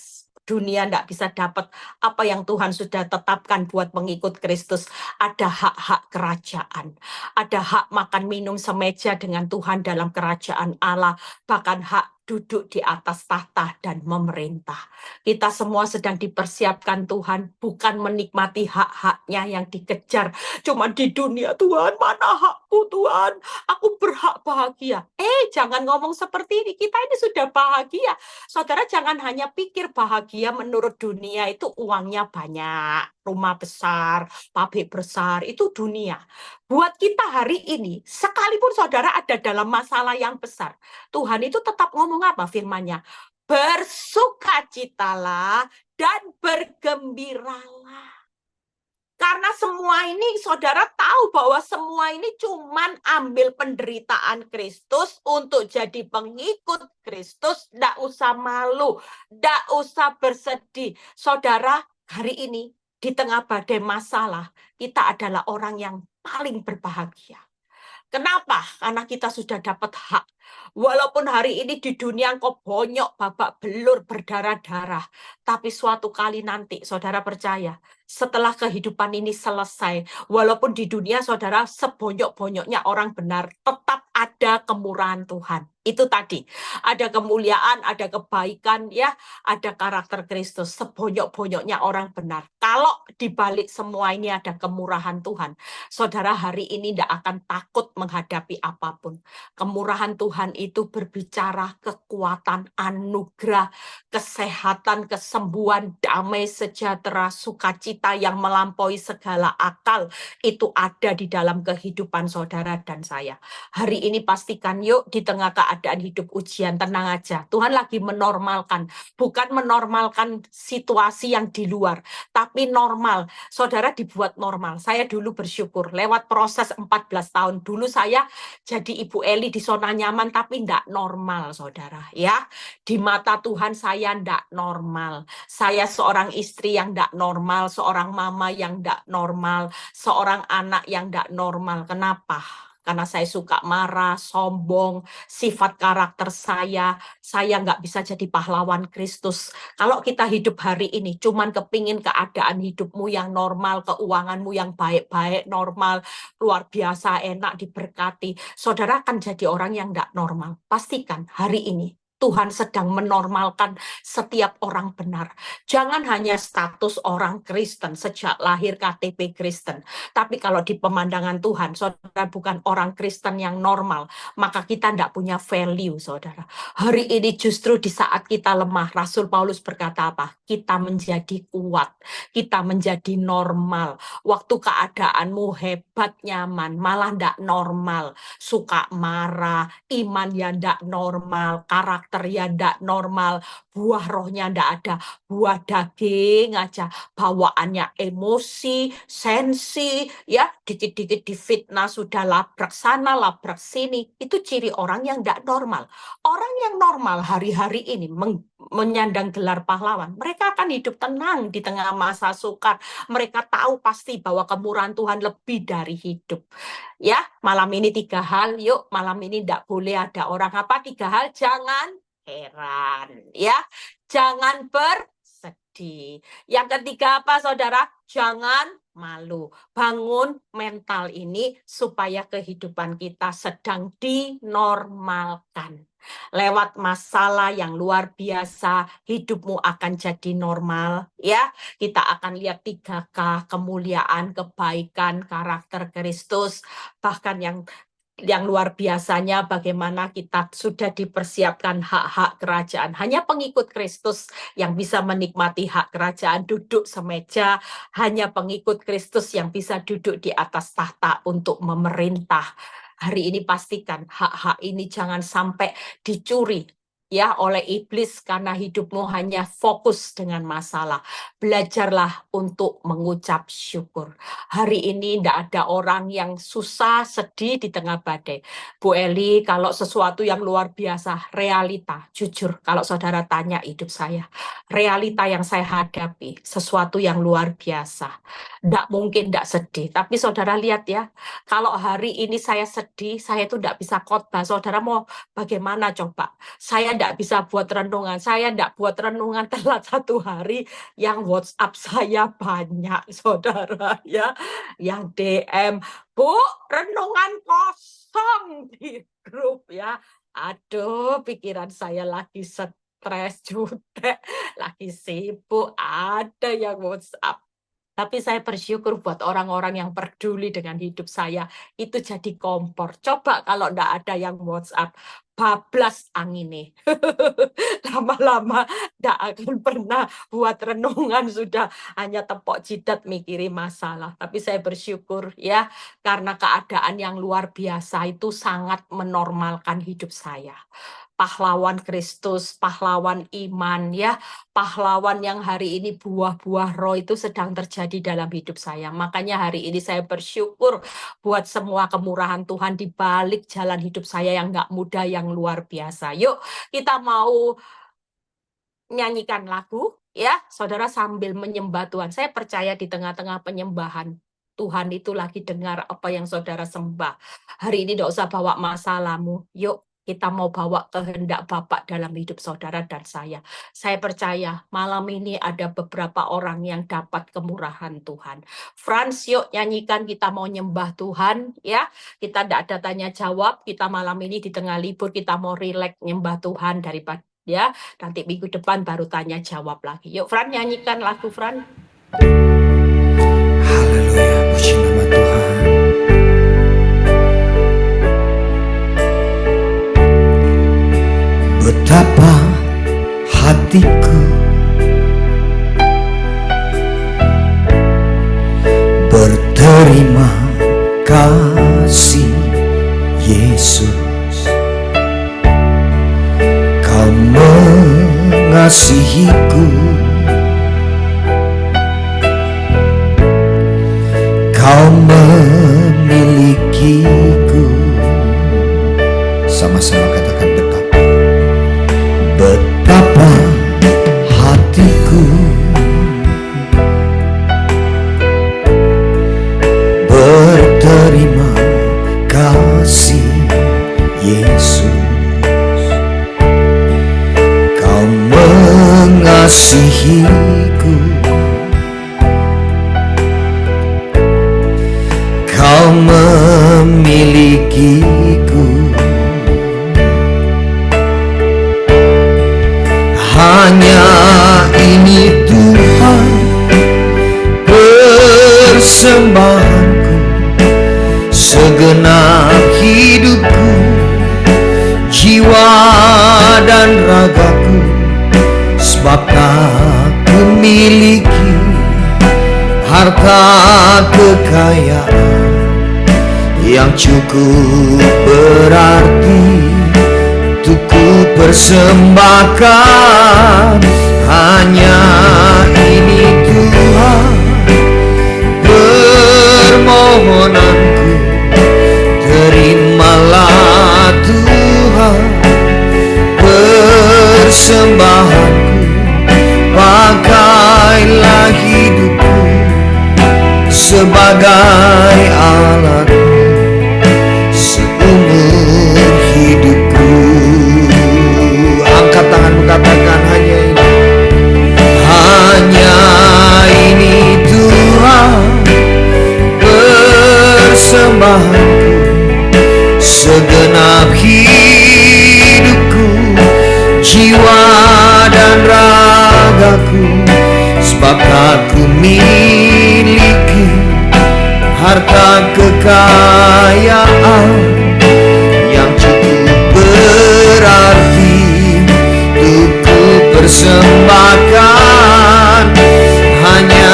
dunia tidak bisa dapat apa yang Tuhan sudah tetapkan buat pengikut Kristus. Ada hak-hak kerajaan, ada hak makan minum semeja dengan Tuhan dalam kerajaan Allah, bahkan hak duduk di atas tahta dan memerintah. Kita semua sedang dipersiapkan Tuhan, bukan menikmati hak-haknya yang dikejar. Cuma di dunia, Tuhan, mana hakku Tuhan? Aku berhak bahagia. Jangan ngomong seperti ini, kita ini sudah bahagia. Saudara jangan hanya pikir bahagia menurut dunia itu uangnya banyak, rumah besar, pabrik besar, itu dunia. Buat kita hari ini, sekalipun saudara ada dalam masalah yang besar, Tuhan itu tetap ngomong apa firman-Nya? Bersukacitalah dan bergembiralah. Karena semua ini saudara tahu bahwa semua ini cuman ambil penderitaan Kristus untuk jadi pengikut Kristus. Nggak usah malu, nggak usah bersedih. Saudara, hari ini di tengah badai masalah, kita adalah orang yang paling berbahagia. Kenapa? Karena kita sudah dapat hak. Walaupun hari ini di dunia engkau bonyok, babak belur, berdarah-darah. Tapi suatu kali nanti, saudara percaya, setelah kehidupan ini selesai, walaupun di dunia saudara sebonyok-bonyoknya orang benar, tetap ada kemurahan Tuhan. Itu tadi, ada kemuliaan, ada kebaikan, ya, ada karakter Kristus, sebonyok-bonyoknya orang benar. Kalau di balik semua ini ada kemurahan Tuhan, saudara hari ini tidak akan takut menghadapi apapun. Kemurahan Tuhan itu berbicara kekuatan, anugerah, kesehatan, kesembuhan, damai, sejahtera, sukacita yang melampaui segala akal. Itu ada di dalam kehidupan saudara dan saya. Hari ini pastikan yuk di tengah keadaan hidup ujian, tenang aja. Tuhan lagi menormalkan, bukan menormalkan situasi yang di luar, tapi normal. Saudara dibuat normal. Saya dulu bersyukur lewat proses 14 tahun. Dulu saya jadi Ibu Eli di zona nyaman, tapi tidak normal, saudara. Ya, di mata Tuhan saya tidak normal. Saya seorang istri yang tidak normal, seorang mama yang tidak normal, seorang anak yang tidak normal. Kenapa? Karena saya suka marah, sombong, sifat karakter saya nggak bisa jadi pahlawan Kristus. Kalau kita hidup hari ini, cuman kepingin keadaan hidupmu yang normal, keuanganmu yang baik-baik, normal, luar biasa, enak, diberkati, saudara akan jadi orang yang nggak normal. Pastikan hari ini Tuhan sedang menormalkan setiap orang benar. Jangan hanya status orang Kristen, sejak lahir KTP Kristen. Tapi kalau di pemandangan Tuhan, saudara bukan orang Kristen yang normal, maka kita tidak punya value, saudara. Hari ini justru di saat kita lemah, Rasul Paulus berkata apa? Kita menjadi kuat, kita menjadi normal. Waktu keadaanmu hebat, nyaman, malah tidak normal. Suka marah, iman yang tidak normal, karakter yang tidak normal, buah rohnya tidak ada, buah daging aja, bawaannya emosi, sensi, ya, dikit-dikit difitnah, sudah labrak sana, labrak sini. Itu ciri orang yang tidak normal. Orang yang normal hari-hari ini menyandang gelar pahlawan, mereka akan hidup tenang di tengah masa sukar. Mereka tahu pasti bahwa kemurahan Tuhan lebih dari hidup. Ya, malam ini 3 hal, yuk malam ini tidak boleh ada orang apa, 3 hal, jangan heran, ya, jangan bersedih. Yang ketiga apa, saudara? Jangan malu. Bangun mental ini supaya kehidupan kita sedang dinormalkan. Lewat masalah yang luar biasa, hidupmu akan jadi normal, ya. Kita akan lihat 3K, kemuliaan, kebaikan, karakter Kristus, bahkan yang luar biasanya bagaimana kita sudah dipersiapkan hak-hak kerajaan. Hanya pengikut Kristus yang bisa menikmati hak kerajaan, duduk semeja. Hanya pengikut Kristus yang bisa duduk di atas tahta untuk memerintah. Hari ini pastikan hak-hak ini jangan sampai dicuri, ya, oleh iblis, karena hidupmu hanya fokus dengan masalah. Belajarlah untuk mengucap syukur. Hari ini tidak ada orang yang susah, sedih di tengah badai. Bu Eli, kalau sesuatu yang luar biasa, realita, jujur, kalau saudara tanya hidup saya, realita yang saya hadapi, sesuatu yang luar biasa. Tidak mungkin tidak sedih. Tapi saudara lihat ya, kalau hari ini saya sedih, saya itu tidak bisa khotbah. Saudara mau bagaimana coba? Saya tidak bisa buat renungan. Saya tidak buat renungan telat 1 hari, yang WhatsApp saya banyak, saudara ya. Yang DM, "Bu, renungan kosong," di grup ya. Aduh, pikiran saya lagi stres, jutek, lagi sibuk, ada yang WhatsApp. Tapi saya bersyukur buat orang-orang yang peduli dengan hidup saya, itu jadi kompor. Coba kalau ndak ada yang WhatsApp, bablas angine. Lama-lama ndak akan pernah buat renungan, sudah hanya tepok jidat mikiri masalah. Tapi saya bersyukur ya, karena keadaan yang luar biasa itu sangat menormalkan hidup saya. Pahlawan Kristus, pahlawan iman ya, pahlawan yang hari ini buah-buah roh itu sedang terjadi dalam hidup saya. Makanya hari ini saya bersyukur buat semua kemurahan Tuhan di balik jalan hidup saya yang nggak mudah, yang luar biasa. Yuk kita mau nyanyikan lagu ya, saudara, sambil menyembah Tuhan. Saya percaya di tengah-tengah penyembahan, Tuhan itu lagi dengar apa yang saudara sembah. Hari ini tidak usah bawa masalahmu. Yuk kita mau bawa kehendak Bapa dalam hidup saudara dan saya. Saya percaya malam ini ada beberapa orang yang dapat kemurahan Tuhan. Frans, yuk nyanyikan, kita mau nyembah Tuhan ya. Kita tidak ada tanya jawab, kita malam ini di tengah libur kita mau rileks nyembah Tuhan daripada ya nanti minggu depan baru tanya jawab lagi. Yuk Fran, nyanyikan lagu Fran. Haleluya, puji nama Tuhan. Betapa hatiku berterima kasih, Yesus, Kau mengasihiku, Kau memilikiku. Sama-sama katakan betapa hatiku berterima kasih, Yesus, Kau mengasihiku, Kau memilikiku. Hanya ini Tuhan persembahanku, segenap hidupku, jiwa dan ragaku, sebab tak kumiliki harta kekayaan yang cukup berarti untuk ku persembahkan. Hanya ini Tuhan permohonanku, terimalah Tuhan persembahanku, pakailah hidupku sebagai alatmu seumur hidupku. Angkat tanganmu, katakan hanya ini Tuhan persembahanku, segenap hidupku, jiwa dan ragaku, sebab tak ku miliki harta kekayaan yang cukup berarti untuk ku persembahkan. Hanya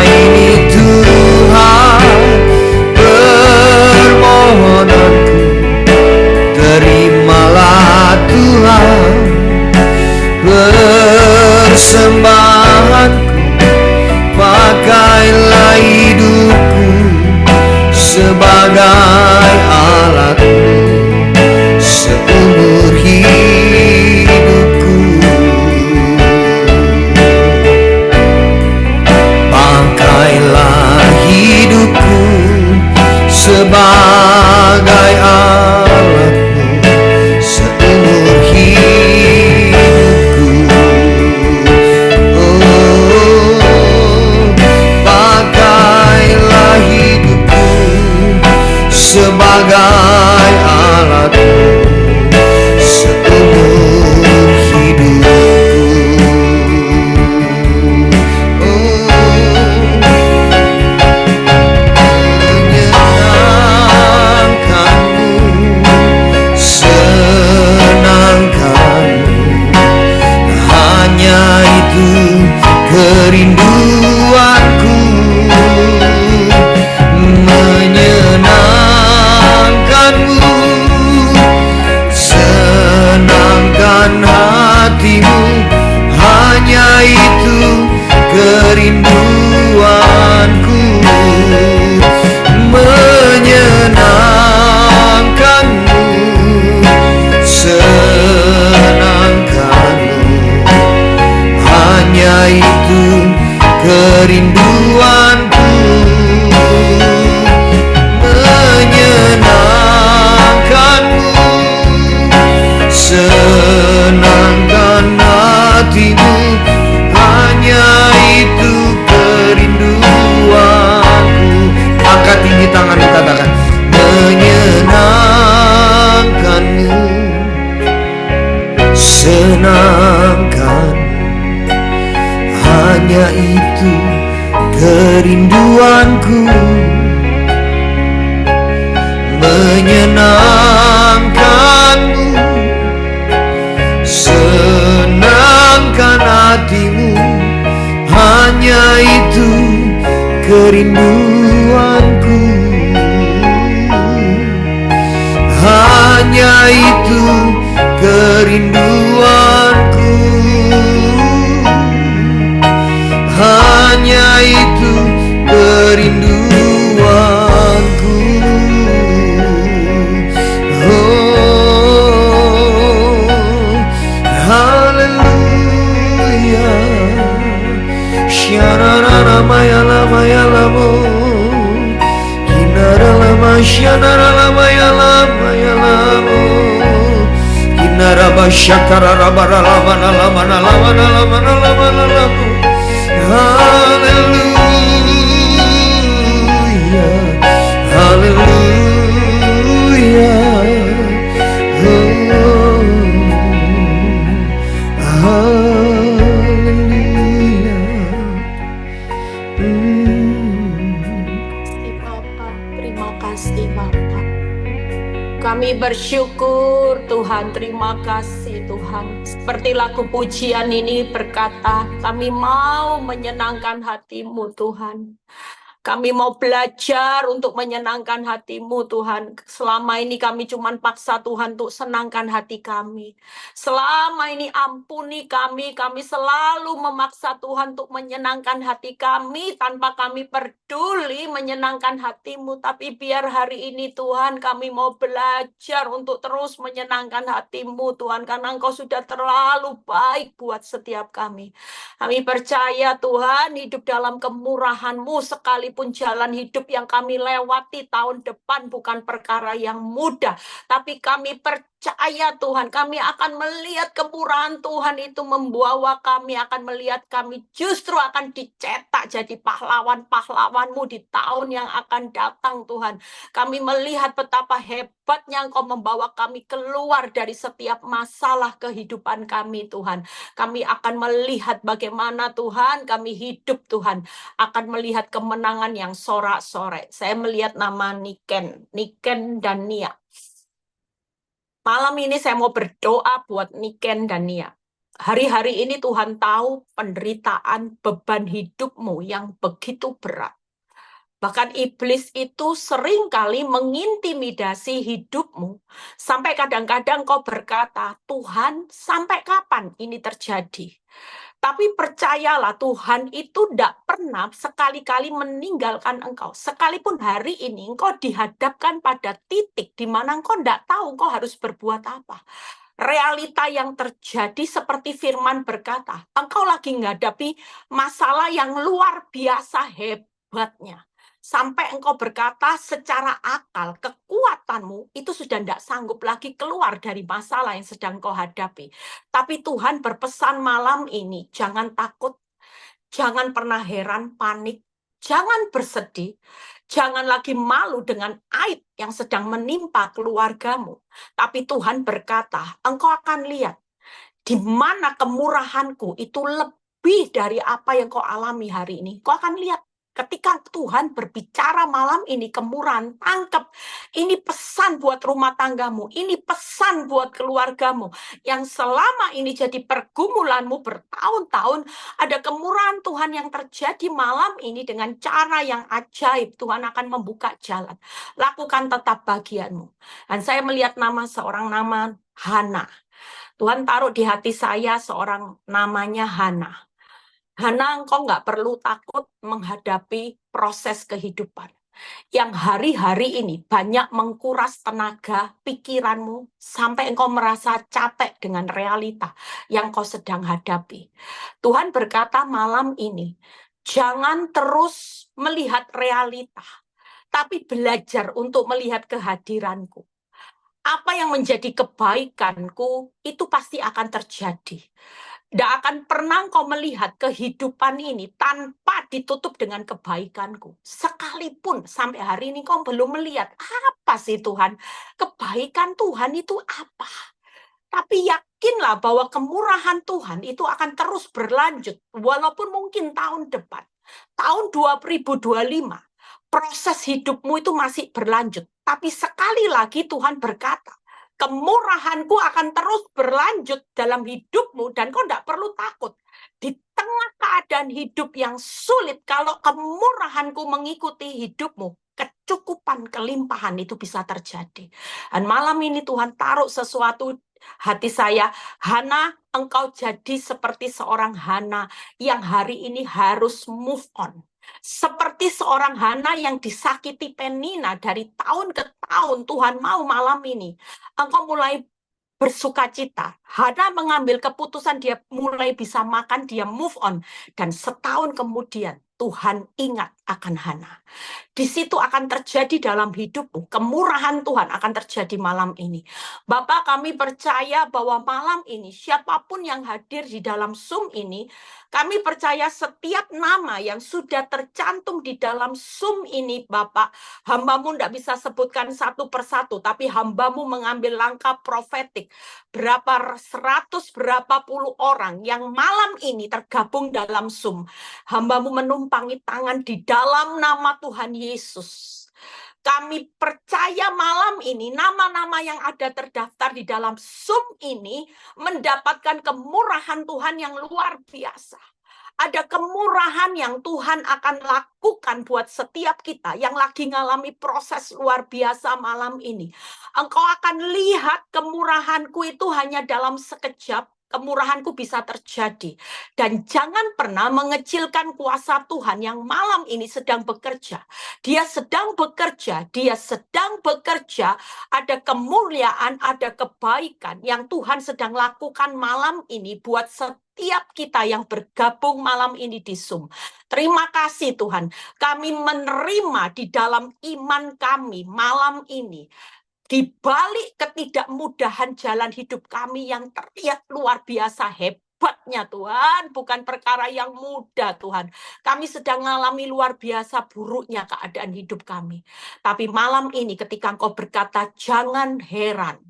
ini Tuhan permohonanku, terimalah Tuhan persembahanku, pakailah hidupku sebagai alat senangkan. Hanya itu kerinduanku, menyenangkanmu, senangkan hatimu. Hanya itu kerinduanku, hanya itu kerinduanku, hanya itu kerinduanku. Oh, haleluya. Shararara maya lama ya lamo, kinara lama sharara lama ya lama ya lamo, kinara basyakara rabara lama lama lama lama lama lama. Haleluya, haleluya. Oh, haleluya. Terima kasih Bapak. Kami bersyukur Tuhan, terima kasih Tuhan. Seperti lagu pujian ini berkata, kami mau menyenangkan hati-Mu Tuhan. Kami mau belajar untuk menyenangkan hati-Mu Tuhan. Selama ini kami cuma paksa Tuhan untuk senangkan hati kami. Selama ini ampuni kami selalu memaksa Tuhan untuk menyenangkan hati kami tanpa kami peduli menyenangkan hati-Mu. Tapi biar hari ini Tuhan kami mau belajar untuk terus menyenangkan hati-Mu Tuhan. Karena Engkau sudah terlalu baik buat setiap kami. Kami percaya Tuhan hidup dalam kemurahan-Mu, sekalipun jalan hidup yang kami lewati tahun depan bukan perkara yang mudah. Tapi kami percaya Tuhan, kami akan melihat kemurahan Tuhan itu membawa kami, akan melihat kami justru akan dicetak jadi pahlawan-pahlawan-Mu di tahun yang akan datang Tuhan. Kami melihat betapa hebatnya Engkau membawa kami keluar dari setiap masalah kehidupan kami Tuhan. Kami akan melihat bagaimana Tuhan kami hidup Tuhan, akan melihat kemenangan yang sorak-sorai. Saya melihat nama Niken dan Nia. Malam ini saya mau berdoa buat Niken dan Nia. Hari-hari ini Tuhan tahu penderitaan beban hidupmu yang begitu berat. Bahkan iblis itu sering kali mengintimidasi hidupmu. Sampai kadang-kadang kau berkata, Tuhan sampai kapan ini terjadi? Tapi percayalah Tuhan itu tidak pernah sekali-kali meninggalkan engkau. Sekalipun hari ini engkau dihadapkan pada titik di mana engkau tidak tahu engkau harus berbuat apa. Realita yang terjadi seperti firman berkata, engkau lagi menghadapi masalah yang luar biasa hebatnya. Sampai engkau berkata secara akal, kekuatanmu itu sudah tidak sanggup lagi keluar dari masalah yang sedang kau hadapi. Tapi Tuhan berpesan malam ini, jangan takut, jangan pernah heran, panik, jangan bersedih, jangan lagi malu dengan aib yang sedang menimpa keluargamu. Tapi Tuhan berkata, engkau akan lihat di mana kemurahanku itu lebih dari apa yang kau alami hari ini. Kau akan lihat. Ketika Tuhan berbicara malam ini, kemurahan, tangkap. Ini pesan buat rumah tanggamu. Ini pesan buat keluargamu. Yang selama ini jadi pergumulanmu bertahun-tahun, ada kemurahan Tuhan yang terjadi malam ini dengan cara yang ajaib. Tuhan akan membuka jalan. Lakukan tetap bagianmu. Dan saya melihat seorang nama Hana. Tuhan taruh di hati saya seorang namanya Hana. Hana, engkau nggak perlu takut menghadapi proses kehidupan yang hari-hari ini banyak mengkuras tenaga pikiranmu sampai engkau merasa capek dengan realita yang kau sedang hadapi. Tuhan berkata malam ini, jangan terus melihat realita, tapi belajar untuk melihat kehadiranku. Apa yang menjadi kebaikanku itu pasti akan terjadi. Tidak akan pernah kau melihat kehidupan ini tanpa ditutup dengan kebaikanku. Sekalipun sampai hari ini kau belum melihat apa sih Tuhan. Kebaikan Tuhan itu apa? Tapi yakinlah bahwa kemurahan Tuhan itu akan terus berlanjut. Walaupun mungkin tahun depan, tahun 2025, proses hidupmu itu masih berlanjut. Tapi sekali lagi Tuhan berkata, kemurahanku akan terus berlanjut dalam hidupmu dan kau tidak perlu takut. Di tengah keadaan hidup yang sulit, kalau kemurahanku mengikuti hidupmu, kecukupan, kelimpahan itu bisa terjadi. Dan malam ini Tuhan taruh sesuatu hati saya, Hana, engkau jadi seperti seorang Hana yang hari ini harus move on. Seperti seorang Hana yang disakiti Penina dari tahun ke tahun, Tuhan mau malam ini engkau mulai bersuka cita. Hana mengambil keputusan, dia mulai bisa makan, dia move on. Dan setahun kemudian Tuhan ingat akan Hana. Di situ akan terjadi dalam hidupmu. Kemurahan Tuhan akan terjadi malam ini. Bapak, kami percaya bahwa malam ini siapapun yang hadir di dalam Zoom ini, kami percaya setiap nama yang sudah tercantum di dalam Zoom ini, Bapak, hambamu tidak bisa sebutkan satu persatu, tapi hambamu mengambil langkah profetik. Berapa ratus, berapa puluh orang yang malam ini tergabung dalam Zoom. Hambamu menumpangi tangan di dalam nama Tuhan Yesus. Kami percaya malam ini nama-nama yang ada terdaftar di dalam Zoom ini mendapatkan kemurahan Tuhan yang luar biasa. Ada kemurahan yang Tuhan akan lakukan buat setiap kita yang lagi ngalami proses luar biasa malam ini. Engkau akan lihat kemurahanku itu hanya dalam sekejap. Kemurahanku bisa terjadi. Dan jangan pernah mengecilkan kuasa Tuhan yang malam ini sedang bekerja. Dia sedang bekerja, dia sedang bekerja. Ada kemuliaan, ada kebaikan yang Tuhan sedang lakukan malam ini buat setiap kita yang bergabung malam ini di Zoom. Terima kasih Tuhan. Kami menerima di dalam iman kami malam ini. Di balik ketidakmudahan jalan hidup kami yang terlihat luar biasa hebatnya Tuhan, bukan perkara yang mudah Tuhan. Kami sedang mengalami luar biasa buruknya keadaan hidup kami. Tapi malam ini ketika Engkau berkata, jangan heran.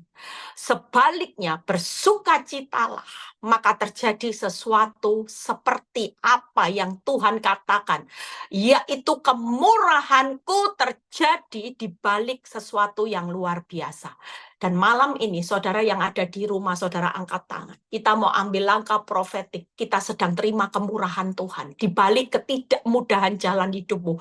Sebaliknya, bersukacitalah, maka terjadi sesuatu seperti apa yang Tuhan katakan, yaitu kemurahanku terjadi di balik sesuatu yang luar biasa. Dan malam ini, saudara yang ada di rumah, saudara angkat tangan. Kita mau ambil langkah profetik. Kita sedang terima kemurahan Tuhan di balik ketidakmudahan jalan hidupmu.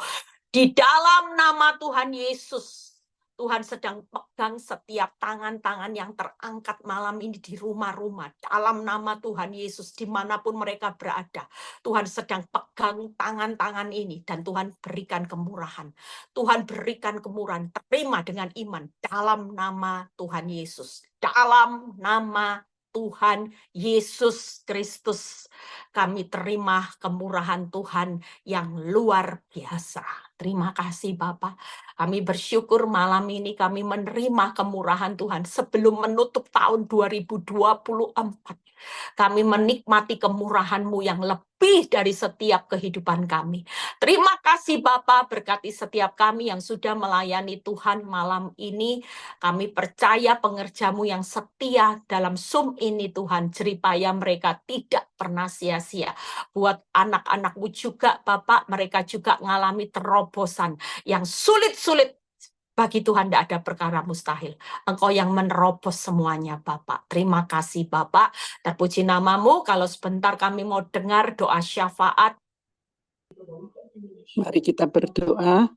Di dalam nama Tuhan Yesus, Tuhan sedang pegang setiap tangan-tangan yang terangkat malam ini di rumah-rumah. Dalam nama Tuhan Yesus, dimanapun mereka berada. Tuhan sedang pegang tangan-tangan ini. Dan Tuhan berikan kemurahan. Tuhan berikan kemurahan. Terima dengan iman. Dalam nama Tuhan Yesus. Dalam nama Tuhan Yesus Kristus. Kami terima kemurahan Tuhan yang luar biasa. Terima kasih Bapak. Kami bersyukur malam ini kami menerima kemurahan Tuhan sebelum menutup tahun 2024. Kami menikmati kemurahan-Mu yang lebih dari setiap kehidupan kami. Terima kasih Bapa, berkati setiap kami yang sudah melayani Tuhan malam ini. Kami percaya pengerja-Mu yang setia dalam Zoom ini Tuhan, jeripaya mereka tidak pernah sia-sia. Buat anak-anak-Mu juga Bapak, mereka juga mengalami terobosan yang sulit-sulit. Bagi Tuhan tidak ada perkara mustahil. Engkau yang menerobos semuanya Bapak. Terima kasih Bapak. Terpuji namamu. Kalau sebentar kami mau dengar doa syafaat. Mari kita berdoa.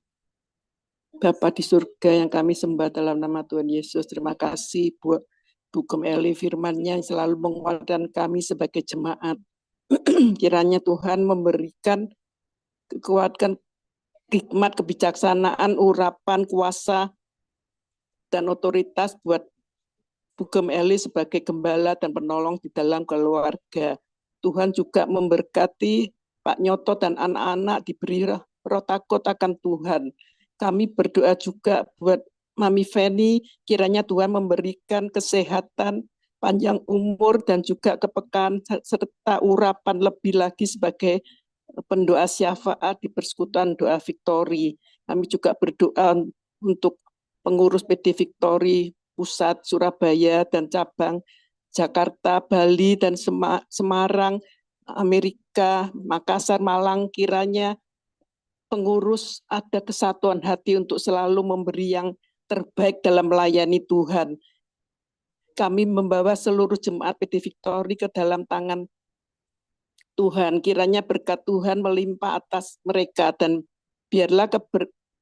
Bapa di surga yang kami sembah dalam nama Tuhan Yesus. Terima kasih buat Bu Eli firman-Nya yang selalu menguatkan kami sebagai jemaat. Kiranya Tuhan memberikan kekuatan, hikmat, kebijaksanaan, urapan, kuasa, dan otoritas buat Bu Eli sebagai gembala dan penolong di dalam keluarga. Tuhan juga memberkati Pak Nyoto dan anak-anak diberi roh takut akan Tuhan. Kami berdoa juga buat Mami Feni, kiranya Tuhan memberikan kesehatan, panjang umur, dan juga kepekaan serta urapan lebih lagi sebagai pendoa syafaat di persekutuan doa Victory. Kami juga berdoa untuk pengurus PD Victory Pusat Surabaya dan cabang Jakarta, Bali, dan Semarang, Amerika, Makassar, Malang, kiranya pengurus ada kesatuan hati untuk selalu memberi yang terbaik dalam melayani Tuhan. Kami membawa seluruh jemaat PD Victory ke dalam tangan Tuhan. Kiranya berkat Tuhan melimpah atas mereka, dan biarlah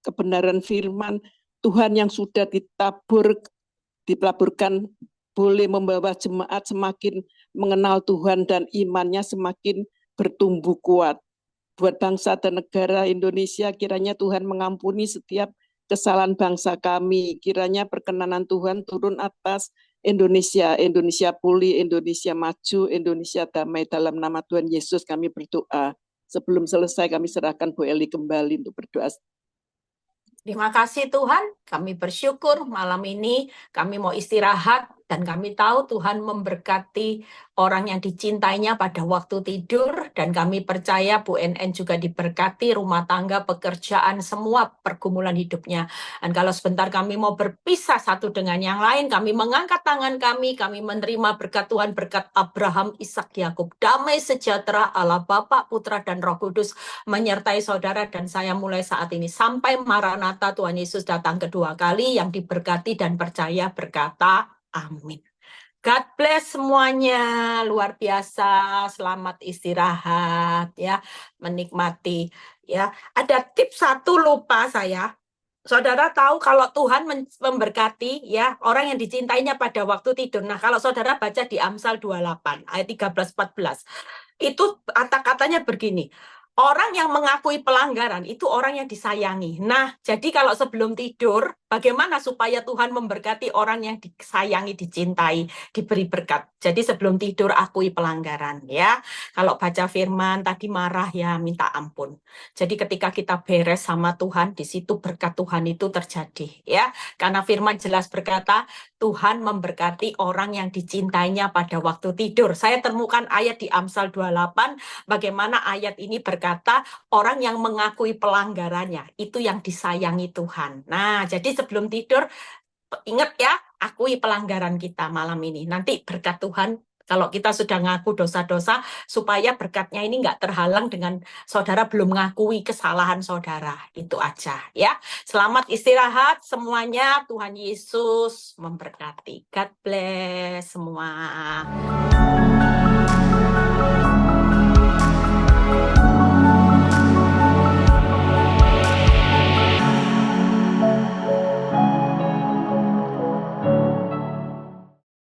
kebenaran firman Tuhan yang sudah ditaburkan boleh membawa jemaat semakin mengenal Tuhan dan imannya semakin bertumbuh kuat. Buat bangsa dan negara Indonesia, kiranya Tuhan mengampuni setiap kesalahan bangsa kami. Kiranya perkenanan Tuhan turun atas Indonesia. Indonesia pulih, Indonesia maju, Indonesia damai. Dalam nama Tuhan Yesus kami berdoa. Sebelum selesai kami serahkan Bu Eli kembali untuk berdoa. Terima kasih Tuhan, kami bersyukur malam ini kami mau istirahat dan kami tahu Tuhan memberkati orang yang dicintainya pada waktu tidur, dan kami percaya Bu NN juga diberkati rumah tangga, pekerjaan, semua pergumulan hidupnya. Dan kalau sebentar kami mau berpisah satu dengan yang lain, kami mengangkat tangan kami menerima berkat Tuhan, berkat Abraham, Ishak, Yakub. Damai sejahtera Allah Bapa, Putra, dan Roh Kudus menyertai saudara dan saya mulai saat ini sampai Maranatha Tuhan Yesus datang kedua kali. Yang diberkati dan percaya berkata amin. God bless semuanya, luar biasa. Selamat istirahat ya, menikmati ya. Ada tips satu lupa saya. Saudara tahu kalau Tuhan memberkati ya orang yang dicintainya pada waktu tidur. Nah, kalau saudara baca di Amsal 28 ayat 13-14, itu kata-katanya begini. Orang yang mengakui pelanggaran itu orang yang disayangi. Nah, jadi kalau sebelum tidur, bagaimana supaya Tuhan memberkati orang yang disayangi, dicintai, diberi berkat. Jadi sebelum tidur akui pelanggaran ya. Kalau baca firman tadi marah ya minta ampun. Jadi ketika kita beres sama Tuhan, di situ berkat Tuhan itu terjadi ya. Karena firman jelas berkata, Tuhan memberkati orang yang dicintainya pada waktu tidur. Saya temukan ayat di Amsal 28, bagaimana ayat ini berkata, orang yang mengakui pelanggarannya, itu yang disayangi Tuhan. Nah, jadi sebelum tidur, ingat ya, akui pelanggaran kita malam ini. Nanti berkat Tuhan, kalau kita sudah ngaku dosa-dosa, supaya berkatnya ini nggak terhalang dengan saudara belum mengakui kesalahan saudara. Itu aja ya. Selamat istirahat semuanya. Tuhan Yesus memberkati. God bless semua.